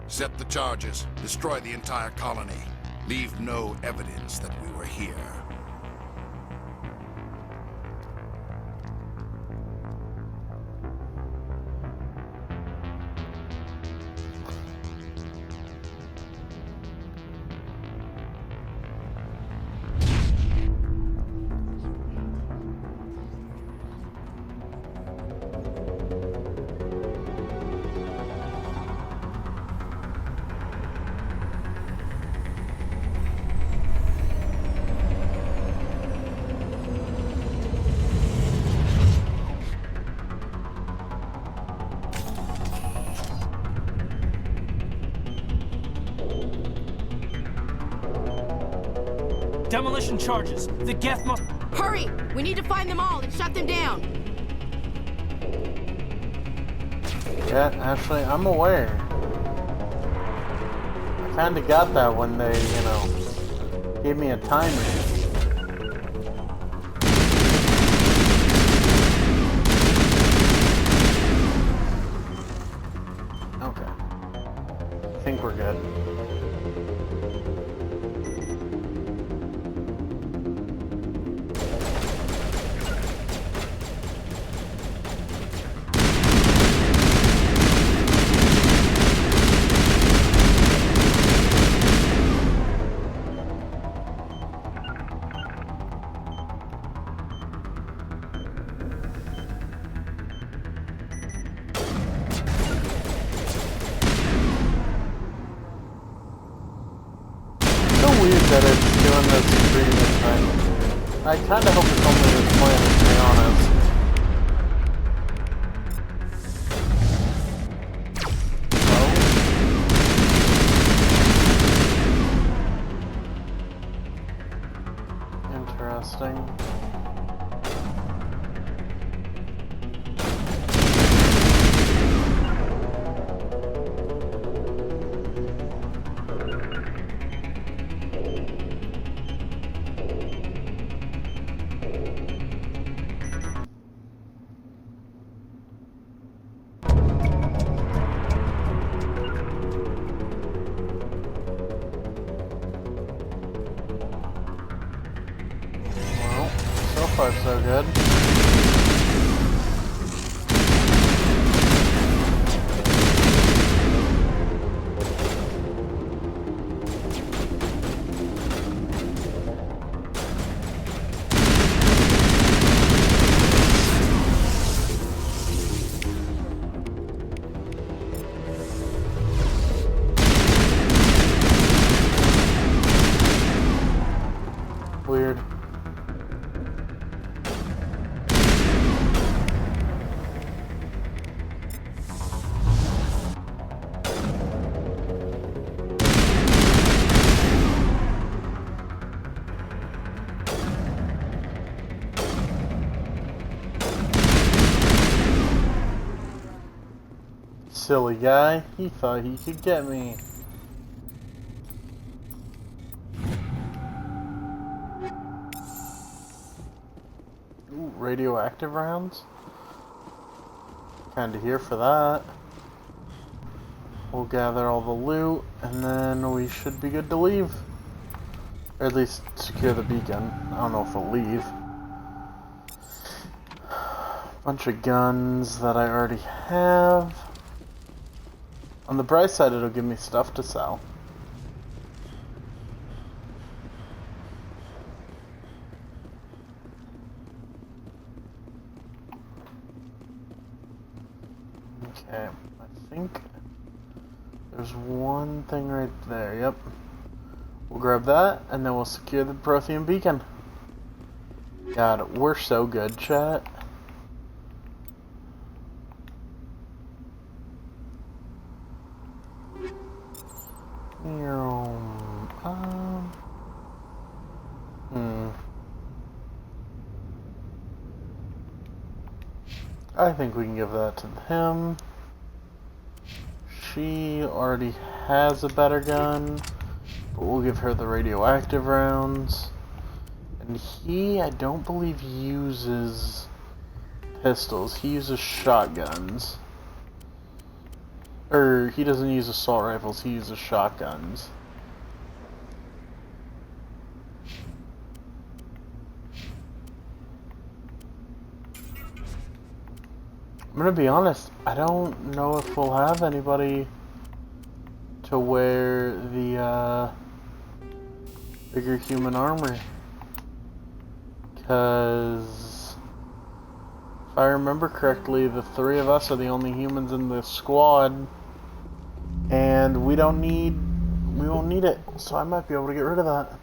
Set the charges. Destroy the entire colony. Leave no evidence that we were here. Demolition charges. The Geth must... Hurry! We need to find them all and shut them down! Yeah, actually, I'm aware. I kinda got that when they, you know, gave me a timer. Okay. I think we're good. That it's doing this streaming thing. I kinda hope it's only this planet, to be honest. Oh. Interesting. So far, so good. Weird. Silly guy, he thought he could get me. Ooh, radioactive rounds? Kinda here for that. We'll gather all the loot, and then we should be good to leave. Or at least secure the beacon. I don't know if we'll leave. Bunch of guns that I already have. On the bright side, it'll give me stuff to sell. Okay, I think there's one thing right there, yep. We'll grab that, and then we'll secure the Prothean beacon. God, we're so good, chat. I think we can give that to him. She already has a better gun, but we'll give her the radioactive rounds. And he, I don't believe, uses pistols. He uses shotguns. Or, he doesn't use assault rifles, he uses shotguns. I'm gonna be honest, I don't know if we'll have anybody to wear the bigger human armor. Because if I remember correctly, the three of us are the only humans in the squad, and we won't need it, so I might be able to get rid of that.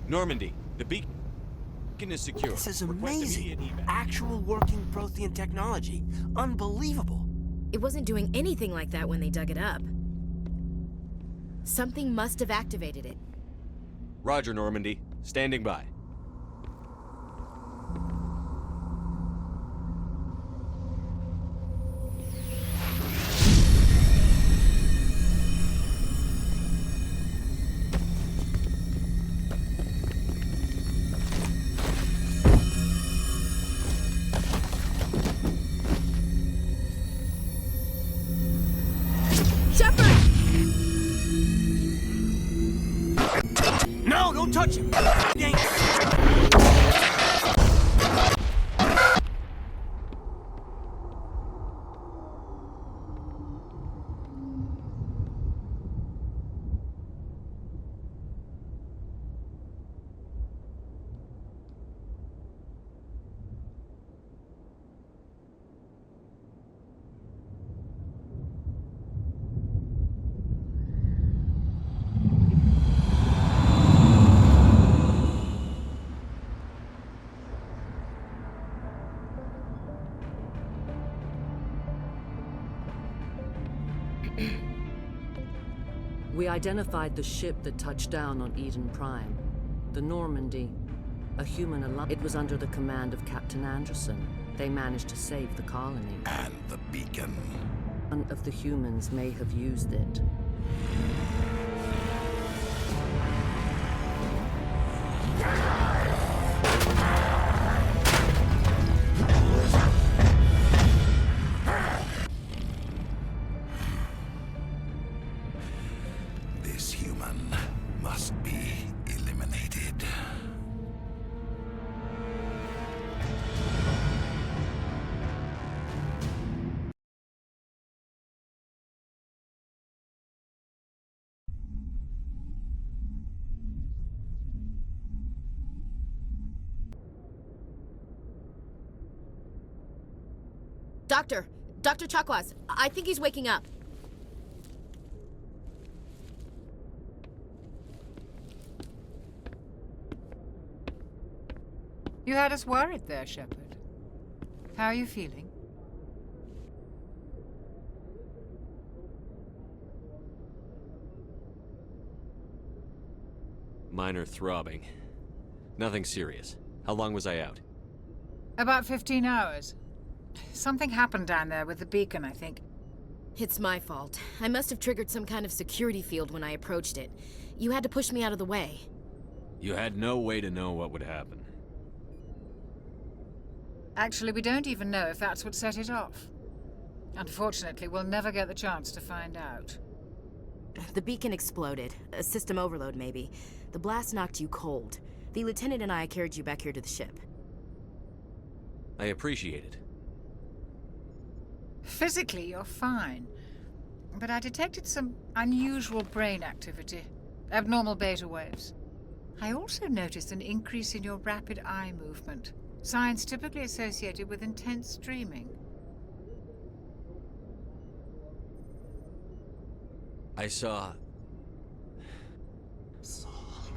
Normandy, the beacon is secure. This is Request amazing. immediate evac. Actual working Prothean technology. Unbelievable. It wasn't doing anything like that when they dug it up. Something must have activated it. Roger, Normandy. Standing by. No, don't touch him! Dang. We identified the ship that touched down on Eden Prime. The Normandy. A human alliance. It was under the command of Captain Anderson. They managed to save the colony. And the beacon. One of the humans may have used it. This human must be eliminated. Dr. Chakwas, I think he's waking up. You had us worried there, Shepard. How are you feeling? Minor throbbing. Nothing serious. How long was I out? About 15 hours. Something happened down there with the beacon, I think. It's my fault. I must have triggered some kind of security field when I approached it. You had to push me out of the way. You had no way to know what would happen. Actually, we don't even know if that's what set it off. Unfortunately, we'll never get the chance to find out. The beacon exploded. A system overload, maybe. The blast knocked you cold. The lieutenant and I carried you back here to the ship. I appreciate it. Physically, you're fine. But I detected some unusual brain activity. Abnormal beta waves. I also noticed an increase in your rapid eye movement. Signs typically associated with intense dreaming. I saw...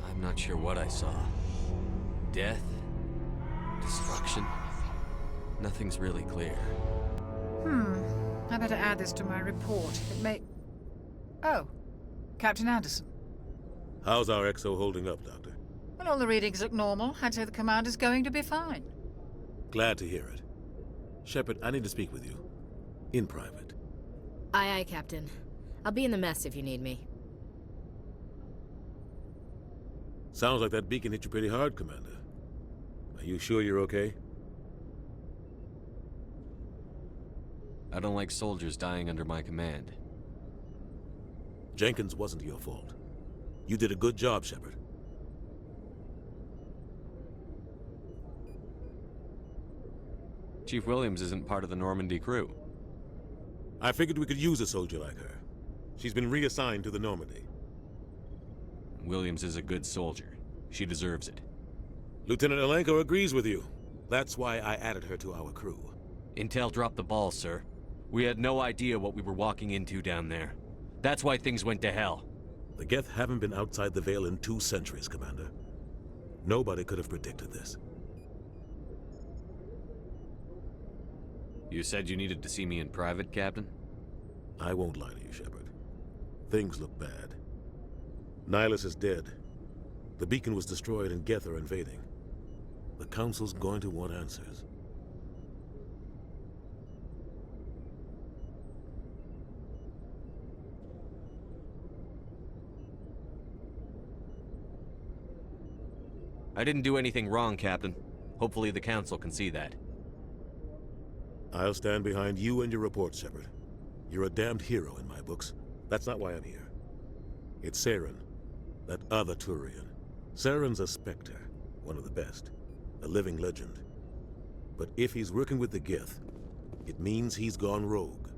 I'm not sure what I saw. Death? Destruction? Nothing's really clear. I better add this to my report. It may... Oh, Captain Anderson. How's our XO holding up, Doctor? Well, all the readings look normal. I'd say the commander's going to be fine. Glad to hear it. Shepard, I need to speak with you. In private. Aye, aye, Captain. I'll be in the mess if you need me. Sounds like that beacon hit you pretty hard, Commander. Are you sure you're okay? I don't like soldiers dying under my command. Jenkins wasn't your fault. You did a good job, Shepard. Chief Williams isn't part of the Normandy crew. I figured we could use a soldier like her. She's been reassigned to the Normandy. Williams is a good soldier. She deserves it. Lieutenant Alenko agrees with you. That's why I added her to our crew. Intel dropped the ball, sir. We had no idea what we were walking into down there. That's why things went to hell. The Geth haven't been outside the Veil in 2 centuries, Commander. Nobody could have predicted this. You said you needed to see me in private, Captain? I won't lie to you, Shepard. Things look bad. Nihilus is dead. The beacon was destroyed and Geth are invading. The Council's going to want answers. I didn't do anything wrong, Captain. Hopefully the Council can see that. I'll stand behind you and your report, Shepard. You're a damned hero in my books. That's not why I'm here. It's Saren, that other Turian. Saren's a Spectre, one of the best, a living legend. But if he's working with the Geth, it means he's gone rogue.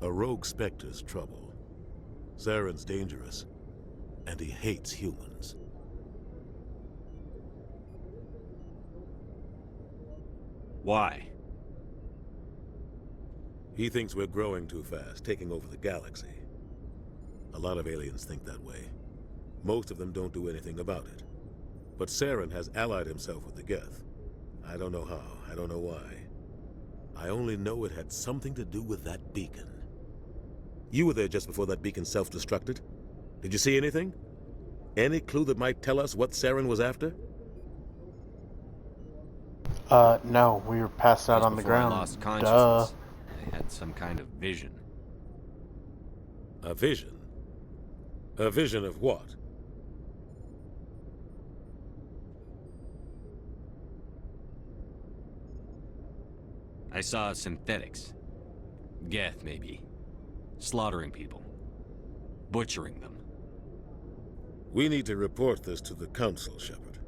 A rogue Spectre's trouble. Saren's dangerous, and he hates humans. Why? He thinks we're growing too fast, taking over the galaxy. A lot of aliens think that way. Most of them don't do anything about it. But Saren has allied himself with the Geth. I don't know how, I don't know why. I only know it had something to do with that beacon. You were there just before that beacon self-destructed. Did you see anything? Any clue that might tell us what Saren was after? No, we were passed out on the ground. I lost consciousness. I had some kind of vision. A vision? A vision of what? I saw synthetics. Geth, maybe. Slaughtering people. Butchering them. We need to report this to the Council, Shepard.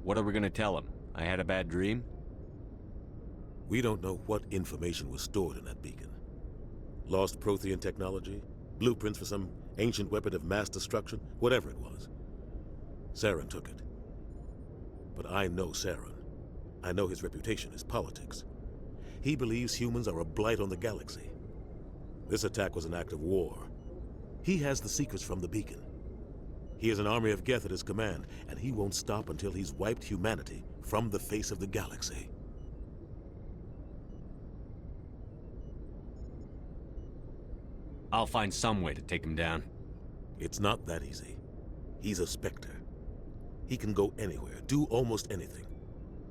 What are we gonna tell him? I had a bad dream? We don't know what information was stored in that beacon. Lost Prothean technology? Blueprints for some ancient weapon of mass destruction? Whatever it was. Saren took it. But I know Saren. I know his reputation is politics. He believes humans are a blight on the galaxy. This attack was an act of war. He has the secrets from the beacon. He has an army of Geth at his command, and he won't stop until he's wiped humanity from the face of the galaxy. I'll find some way to take him down. It's not that easy. He's a Spectre. He can go anywhere, do almost anything.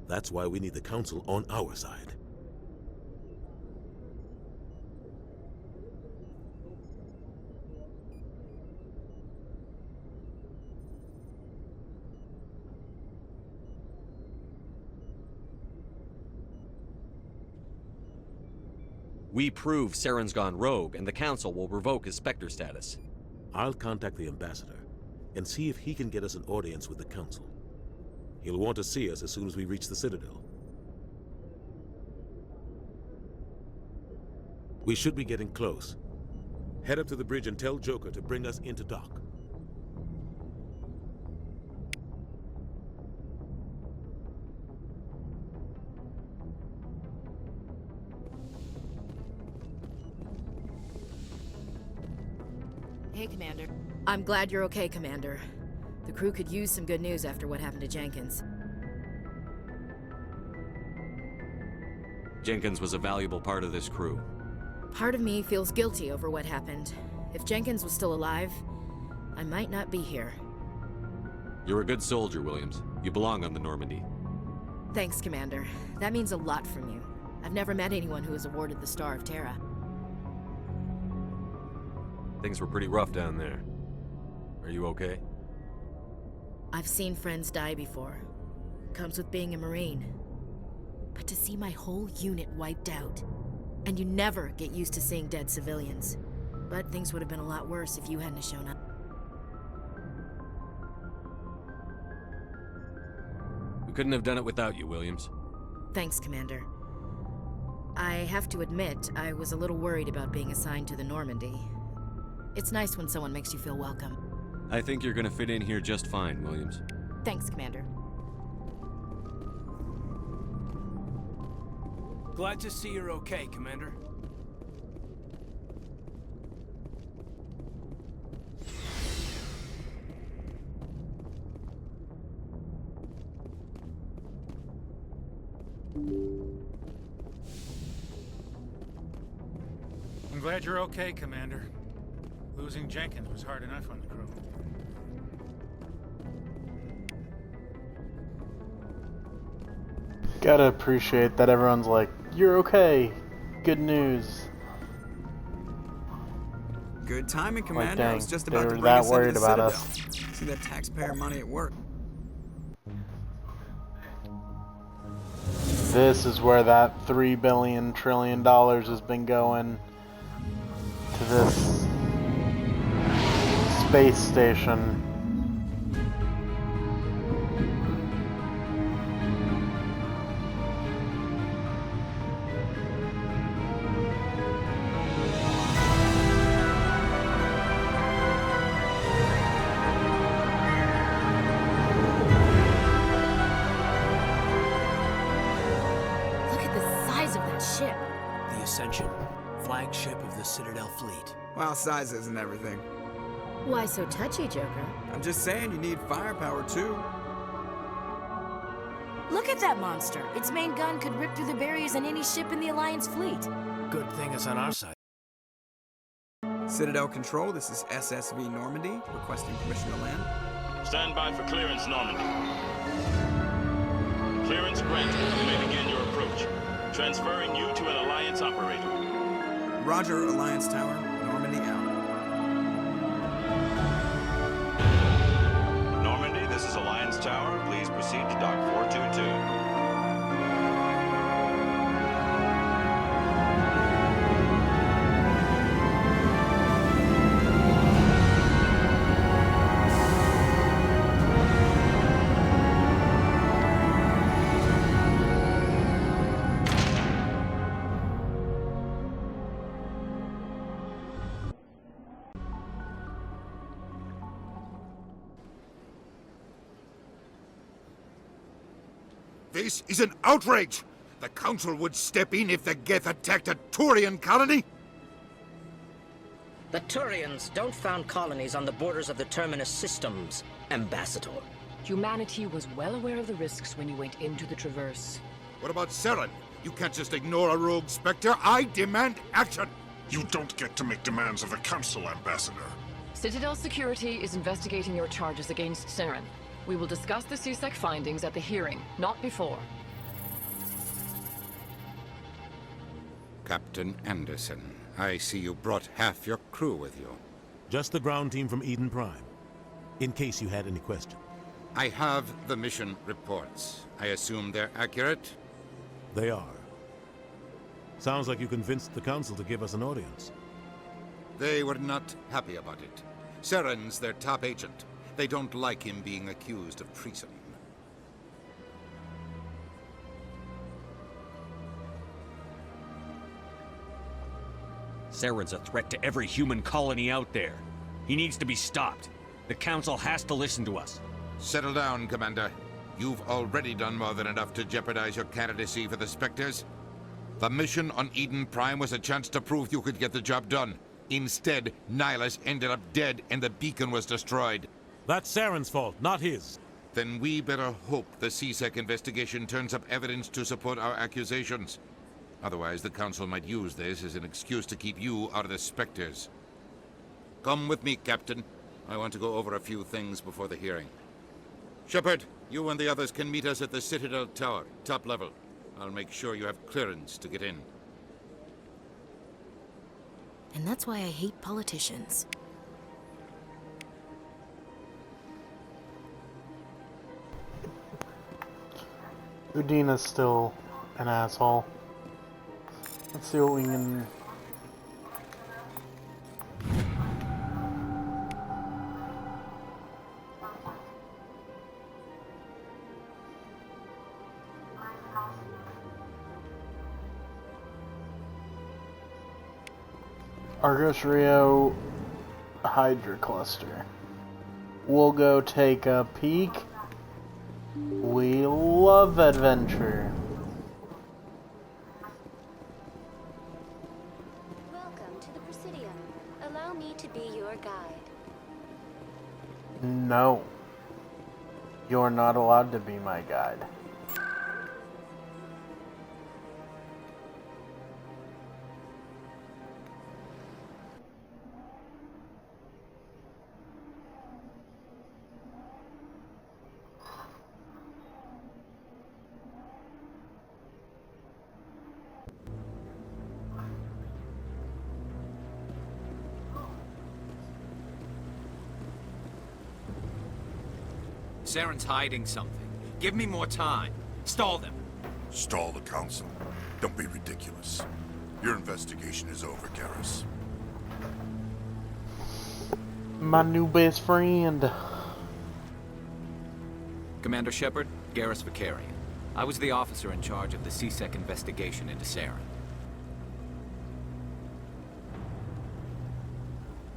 That's why we need the Council on our side. We prove Saren's gone rogue, and the Council will revoke his Spectre status. I'll contact the Ambassador and see if he can get us an audience with the Council. He'll want to see us as soon as we reach the Citadel. We should be getting close. Head up to the bridge and tell Joker to bring us into dock. Hey, Commander. I'm glad you're okay, Commander. The crew could use some good news after what happened to Jenkins. Jenkins was a valuable part of this crew. Part of me feels guilty over what happened. If Jenkins was still alive, I might not be here. You're a good soldier, Williams. You belong on the Normandy. Thanks, Commander. That means a lot from you. I've never met anyone who was awarded the Star of Terra. Things were pretty rough down there. Are you okay? I've seen friends die before. Comes with being a Marine. But to see my whole unit wiped out, and you never get used to seeing dead civilians. But things would have been a lot worse if you hadn't shown up. We couldn't have done it without you, Williams. Thanks, Commander. I have to admit, I was a little worried about being assigned to the Normandy. It's nice when someone makes you feel welcome. I think you're gonna fit in here just fine, Williams. Thanks, Commander. Glad to see you're okay, Commander. I'm glad you're okay, Commander. Losing Jenkins was hard enough on the crew. Gotta appreciate that everyone's like, you're okay. Good news. Good timing, Commander. Like, dang, I was just they about to were bring that us into worried the about Citadel. us. See that taxpayer money at work. This is where that $3 billion trillion has been going to this space station. Ascension, flagship of the Citadel fleet. Well, size isn't everything. Why so touchy, Joker? I'm just saying you need firepower too. Look at that monster. Its main gun could rip through the barriers in any ship in the Alliance fleet. Good thing it's on our side. Citadel Control, this is SSV Normandy, requesting permission to land. Stand by for clearance, Normandy. Clearance granted. You may begin your approach. Transferring you to an Alliance operator. Roger, Alliance Tower. Normandy out. Normandy, this is Alliance Tower. Please proceed to Dock 422. This is an outrage! The Council would step in if the Geth attacked a Turian colony? The Turians don't found colonies on the borders of the Terminus systems, Ambassador. Humanity was well aware of the risks when you went into the Traverse. What about Saren? You can't just ignore a rogue Spectre. I demand action! You don't get to make demands of the Council, Ambassador. Citadel Security is investigating your charges against Saren. We will discuss the CSEC findings at the hearing, not before. Captain Anderson, I see you brought half your crew with you. Just the ground team from Eden Prime, in case you had any question. I have the mission reports. I assume they're accurate? They are. Sounds like you convinced the Council to give us an audience. They were not happy about it. Saren's their top agent. They don't like him being accused of treason. Saren's a threat to every human colony out there. He needs to be stopped. The Council has to listen to us. Settle down, Commander. You've already done more than enough to jeopardize your candidacy for the Spectres. The mission on Eden Prime was a chance to prove you could get the job done. Instead, Nihilus ended up dead and the beacon was destroyed. That's Saren's fault, not his. Then we better hope the CSEC investigation turns up evidence to support our accusations. Otherwise, the Council might use this as an excuse to keep you out of the Spectres. Come with me, Captain. I want to go over a few things before the hearing. Shepard, you and the others can meet us at the Citadel Tower, top level. I'll make sure you have clearance to get in. And that's why I hate politicians. Udina's still an asshole. Let's see what we can... Argos Rio Hydra Cluster. We'll go take a peek. We love adventure. Welcome to the Presidium. Allow me to be your guide. No. You're not allowed to be my guide. Saren's hiding something. Give me more time. Stall them. Stall the Council? Don't be ridiculous. Your investigation is over, Garrus. My new best friend. Commander Shepard, Garrus Vakarian. I was the officer in charge of the C-Sec investigation into Saren.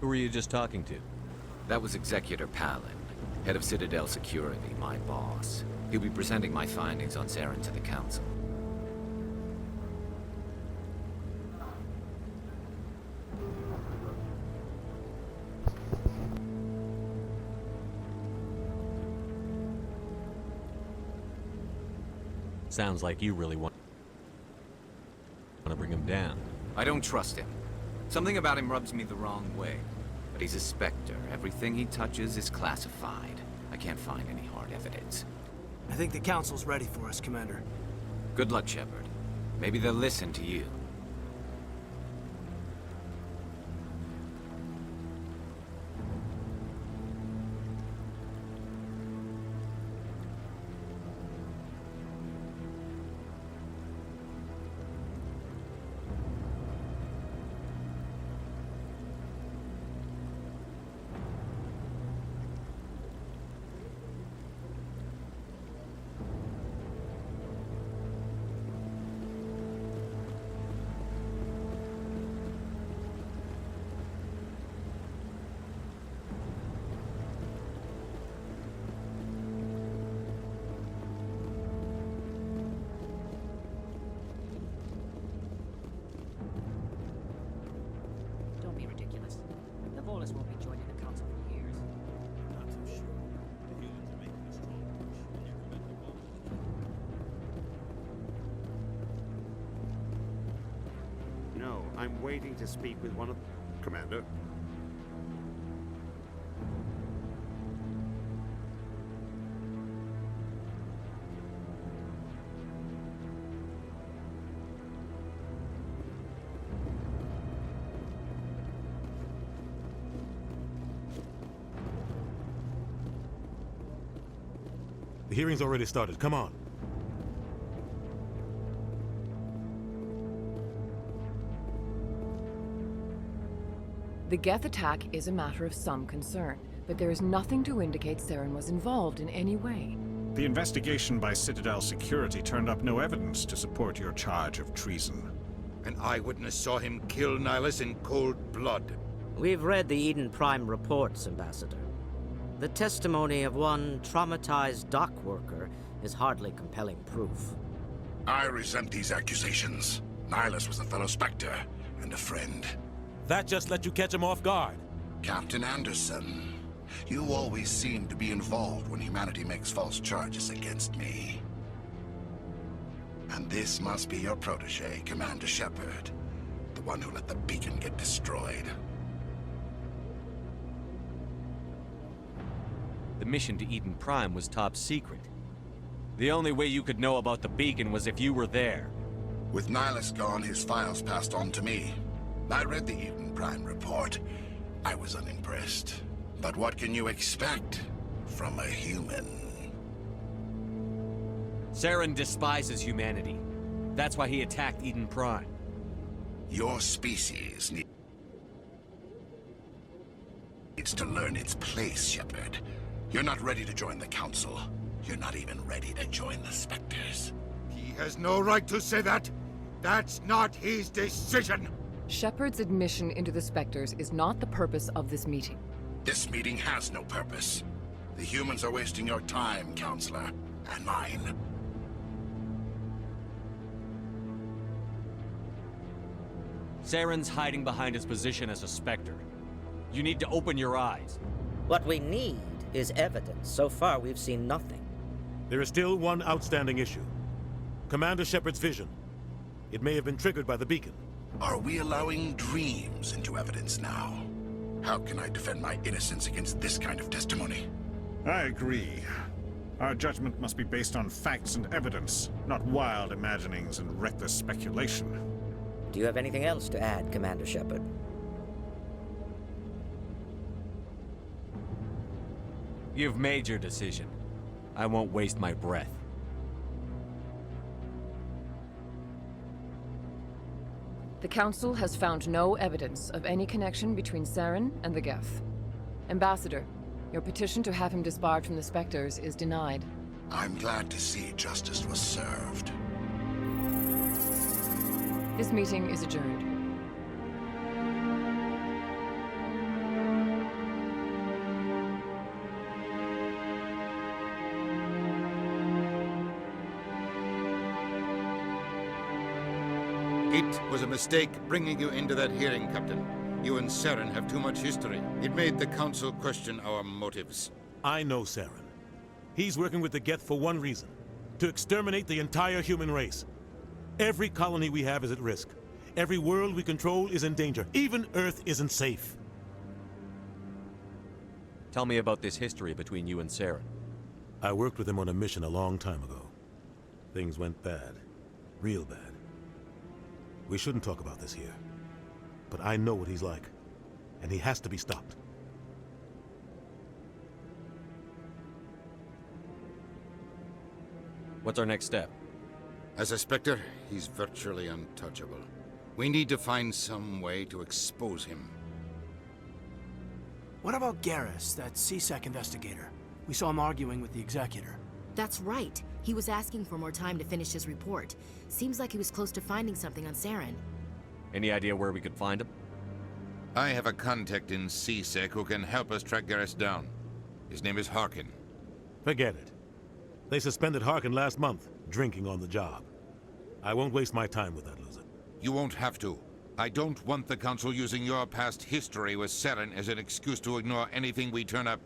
Who were you just talking to? That was Executor Palin, head of Citadel Security, my boss. He'll be presenting my findings on Saren to the Council. Sounds like you really want to bring him down. I don't trust him. Something about him rubs me the wrong way. But he's a Spectre. Everything he touches is classified. I can't find any hard evidence. I think the Council's ready for us, Commander. Good luck, Shepard. Maybe they'll listen to you. Don't be ridiculous. The Volus won't be joining the Council for years. Not so sure. If you want to make a strong push, then you prevent the Volus. No, I'm waiting to speak with one of... Commander? The hearing's already started. Come on. The Geth attack is a matter of some concern, but there is nothing to indicate Saren was involved in any way. The investigation by Citadel Security turned up no evidence to support your charge of treason. An eyewitness saw him kill Nihilus in cold blood. We've read the Eden Prime reports, Ambassador. The testimony of one traumatized dock worker is hardly compelling proof. I resent these accusations. Nihilus was a fellow Spectre and a friend. That just let you catch him off guard. Captain Anderson, you always seem to be involved when humanity makes false charges against me. And this must be your protege, Commander Shepard. The one who let the beacon get destroyed. The mission to Eden Prime was top secret. The only way you could know about the beacon was if you were there. With Nihilus gone, his files passed on to me. I read the Eden Prime report. I was unimpressed. But what can you expect from a human? Saren despises humanity. That's why he attacked Eden Prime. Your species needs to learn its place, Shepard. You're not ready to join the Council. You're not even ready to join the Spectres. He has no right to say that. That's not his decision. Shepard's admission into the Spectres is not the purpose of this meeting. This meeting has no purpose. The humans are wasting your time, Counselor, and mine. Saren's hiding behind his position as a Spectre. You need to open your eyes. What we need is evidence. So far, we've seen nothing. There is still one outstanding issue. Commander Shepard's vision. It may have been triggered by the beacon. Are we allowing dreams into evidence now? How can I defend my innocence against this kind of testimony? I agree. Our judgment must be based on facts and evidence, not wild imaginings and reckless speculation. Do you have anything else to add, Commander Shepard? You've made your decision. I won't waste my breath. The Council has found no evidence of any connection between Saren and the Geth. Ambassador, your petition to have him disbarred from the Spectres is denied. I'm glad to see justice was served. This meeting is adjourned. It was a mistake bringing you into that hearing, Captain. You and Saren have too much history. It made the Council question our motives. I know Saren. He's working with the Geth for one reason. To exterminate the entire human race. Every colony we have is at risk. Every world we control is in danger. Even Earth isn't safe. Tell me about this history between you and Saren. I worked with him on a mission a long time ago. Things went bad. Real bad. We shouldn't talk about this here. But I know what he's like. And he has to be stopped. What's our next step? As a Spectre, he's virtually untouchable. We need to find some way to expose him. What about Garrus, that CSEC investigator? We saw him arguing with the Executor. That's right. He was asking for more time to finish his report. Seems like he was close to finding something on Saren. Any idea where we could find him? I have a contact in CSEC who can help us track Garrus down. His name is Harkin. Forget it. They suspended Harkin last month, drinking on the job. I won't waste my time with that loser. You won't have to. I don't want the Council using your past history with Saren as an excuse to ignore anything we turn up.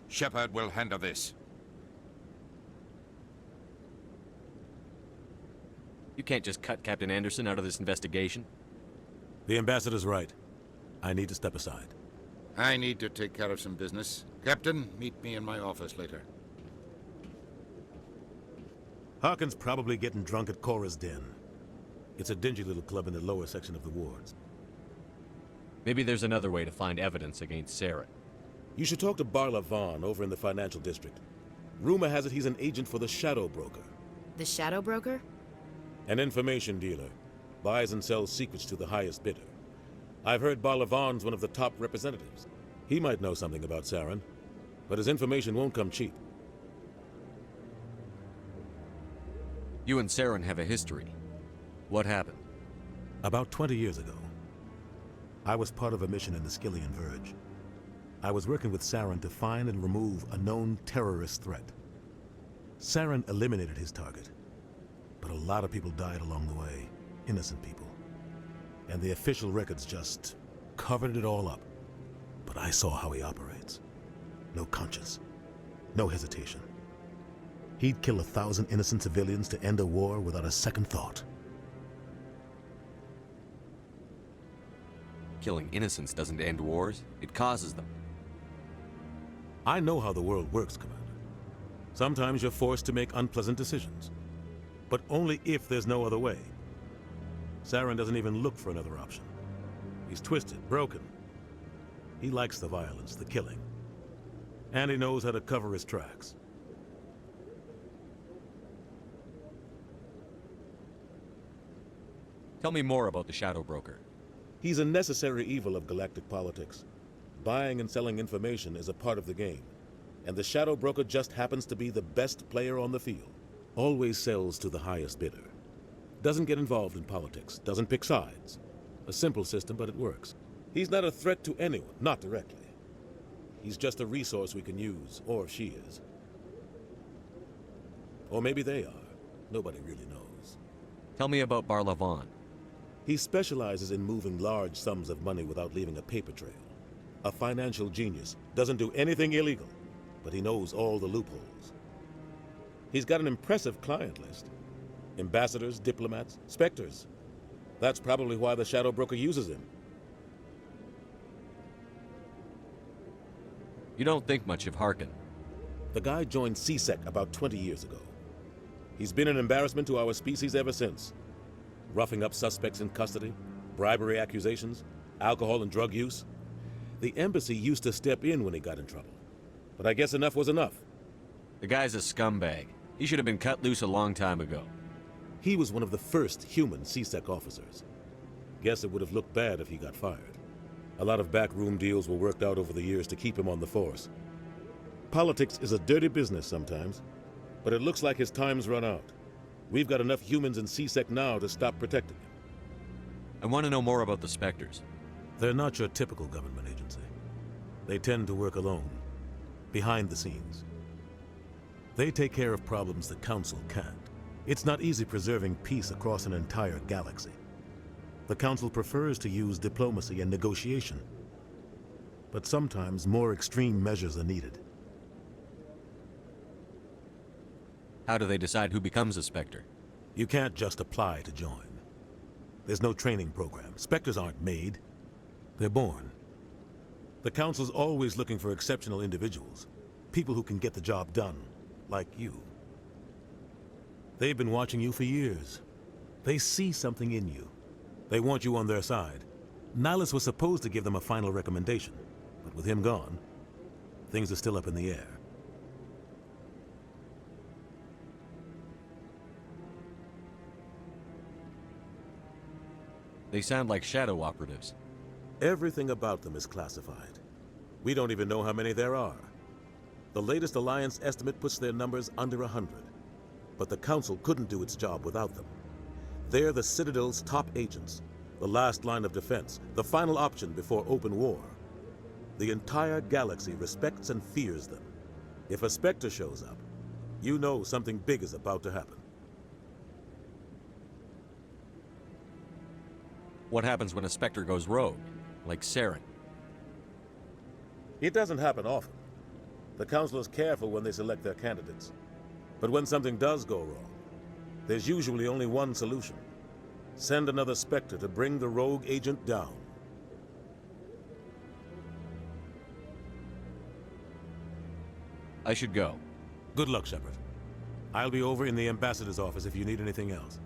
Shepard will handle this. You can't just cut Captain Anderson out of this investigation. The Ambassador's right. I need to step aside. I need to take care of some business. Captain, meet me in my office later. Harkin's probably getting drunk at Cora's Den. It's a dingy little club in the lower section of the wards. Maybe there's another way to find evidence against Saren. You should talk to Barla Vaughn over in the financial district. Rumor has it he's an agent for the Shadow Broker. The Shadow Broker? An information dealer. Buys and sells secrets to the highest bidder. I've heard Barla Vaughn's one of the top representatives. He might know something about Saren, but his information won't come cheap. You and Saren have a history. What happened? About 20 years ago, I was part of a mission in the Skillian Verge. I was working with Saren to find and remove a known terrorist threat. Saren eliminated his target, but a lot of people died along the way, innocent people. And the official records just covered it all up. But I saw how he operates. No conscience, no hesitation. He'd kill 1,000 innocent civilians to end a war without a second thought. Killing innocents doesn't end wars, it causes them. I know how the world works, Commander. Sometimes you're forced to make unpleasant decisions. But only if there's no other way. Saren doesn't even look for another option. He's twisted, broken. He likes the violence, the killing. And he knows how to cover his tracks. Tell me more about the Shadow Broker. He's a necessary evil of galactic politics. Buying and selling information is a part of the game. And the Shadow Broker just happens to be the best player on the field. Always sells to the highest bidder. Doesn't get involved in politics, doesn't pick sides. A simple system, but it works. He's not a threat to anyone, not directly. He's just a resource we can use, or she is. Or maybe they are. Nobody really knows. Tell me about Barlavan. He specializes in moving large sums of money without leaving a paper trail. A financial genius, doesn't do anything illegal, but he knows all the loopholes. He's got an impressive client list. Ambassadors, diplomats, specters. That's probably why the Shadow Broker uses him. You don't think much of Harkin. The guy joined C-Sec about 20 years ago. He's been an embarrassment to our species ever since. Roughing up suspects in custody, bribery accusations, alcohol and drug use. The embassy used to step in when he got in trouble. But I guess enough was enough. The guy's a scumbag. He should have been cut loose a long time ago. He was one of the first human C-Sec officers. Guess it would have looked bad if he got fired. A lot of backroom deals were worked out over the years to keep him on the force. Politics is a dirty business sometimes, but it looks like his time's run out. We've got enough humans in C-Sec now to stop protecting him. I want to know more about the Spectres. They're not your typical government agency. They tend to work alone, behind the scenes. They take care of problems the Council can't. It's not easy preserving peace across an entire galaxy. The Council prefers to use diplomacy and negotiation. But sometimes more extreme measures are needed. How do they decide who becomes a Spectre? You can't just apply to join. There's no training program. Spectres aren't made. They're born. The Council's always looking for exceptional individuals. People who can get the job done, like you. They've been watching you for years. They see something in you. They want you on their side. Nihilus was supposed to give them a final recommendation, but with him gone, things are still up in the air. They sound like shadow operatives. Everything about them is classified. We don't even know how many there are. The latest Alliance estimate puts their numbers under 100. But the Council couldn't do its job without them. They're the Citadel's top agents, the last line of defense, the final option before open war. The entire galaxy respects and fears them. If a Spectre shows up, you know something big is about to happen. What happens when a Spectre goes rogue, like Saren? It doesn't happen often. The Council is careful when they select their candidates. But when something does go wrong, there's usually only one solution. Send another Spectre to bring the rogue agent down. I should go. Good luck, Shepard. I'll be over in the Ambassador's office if you need anything else.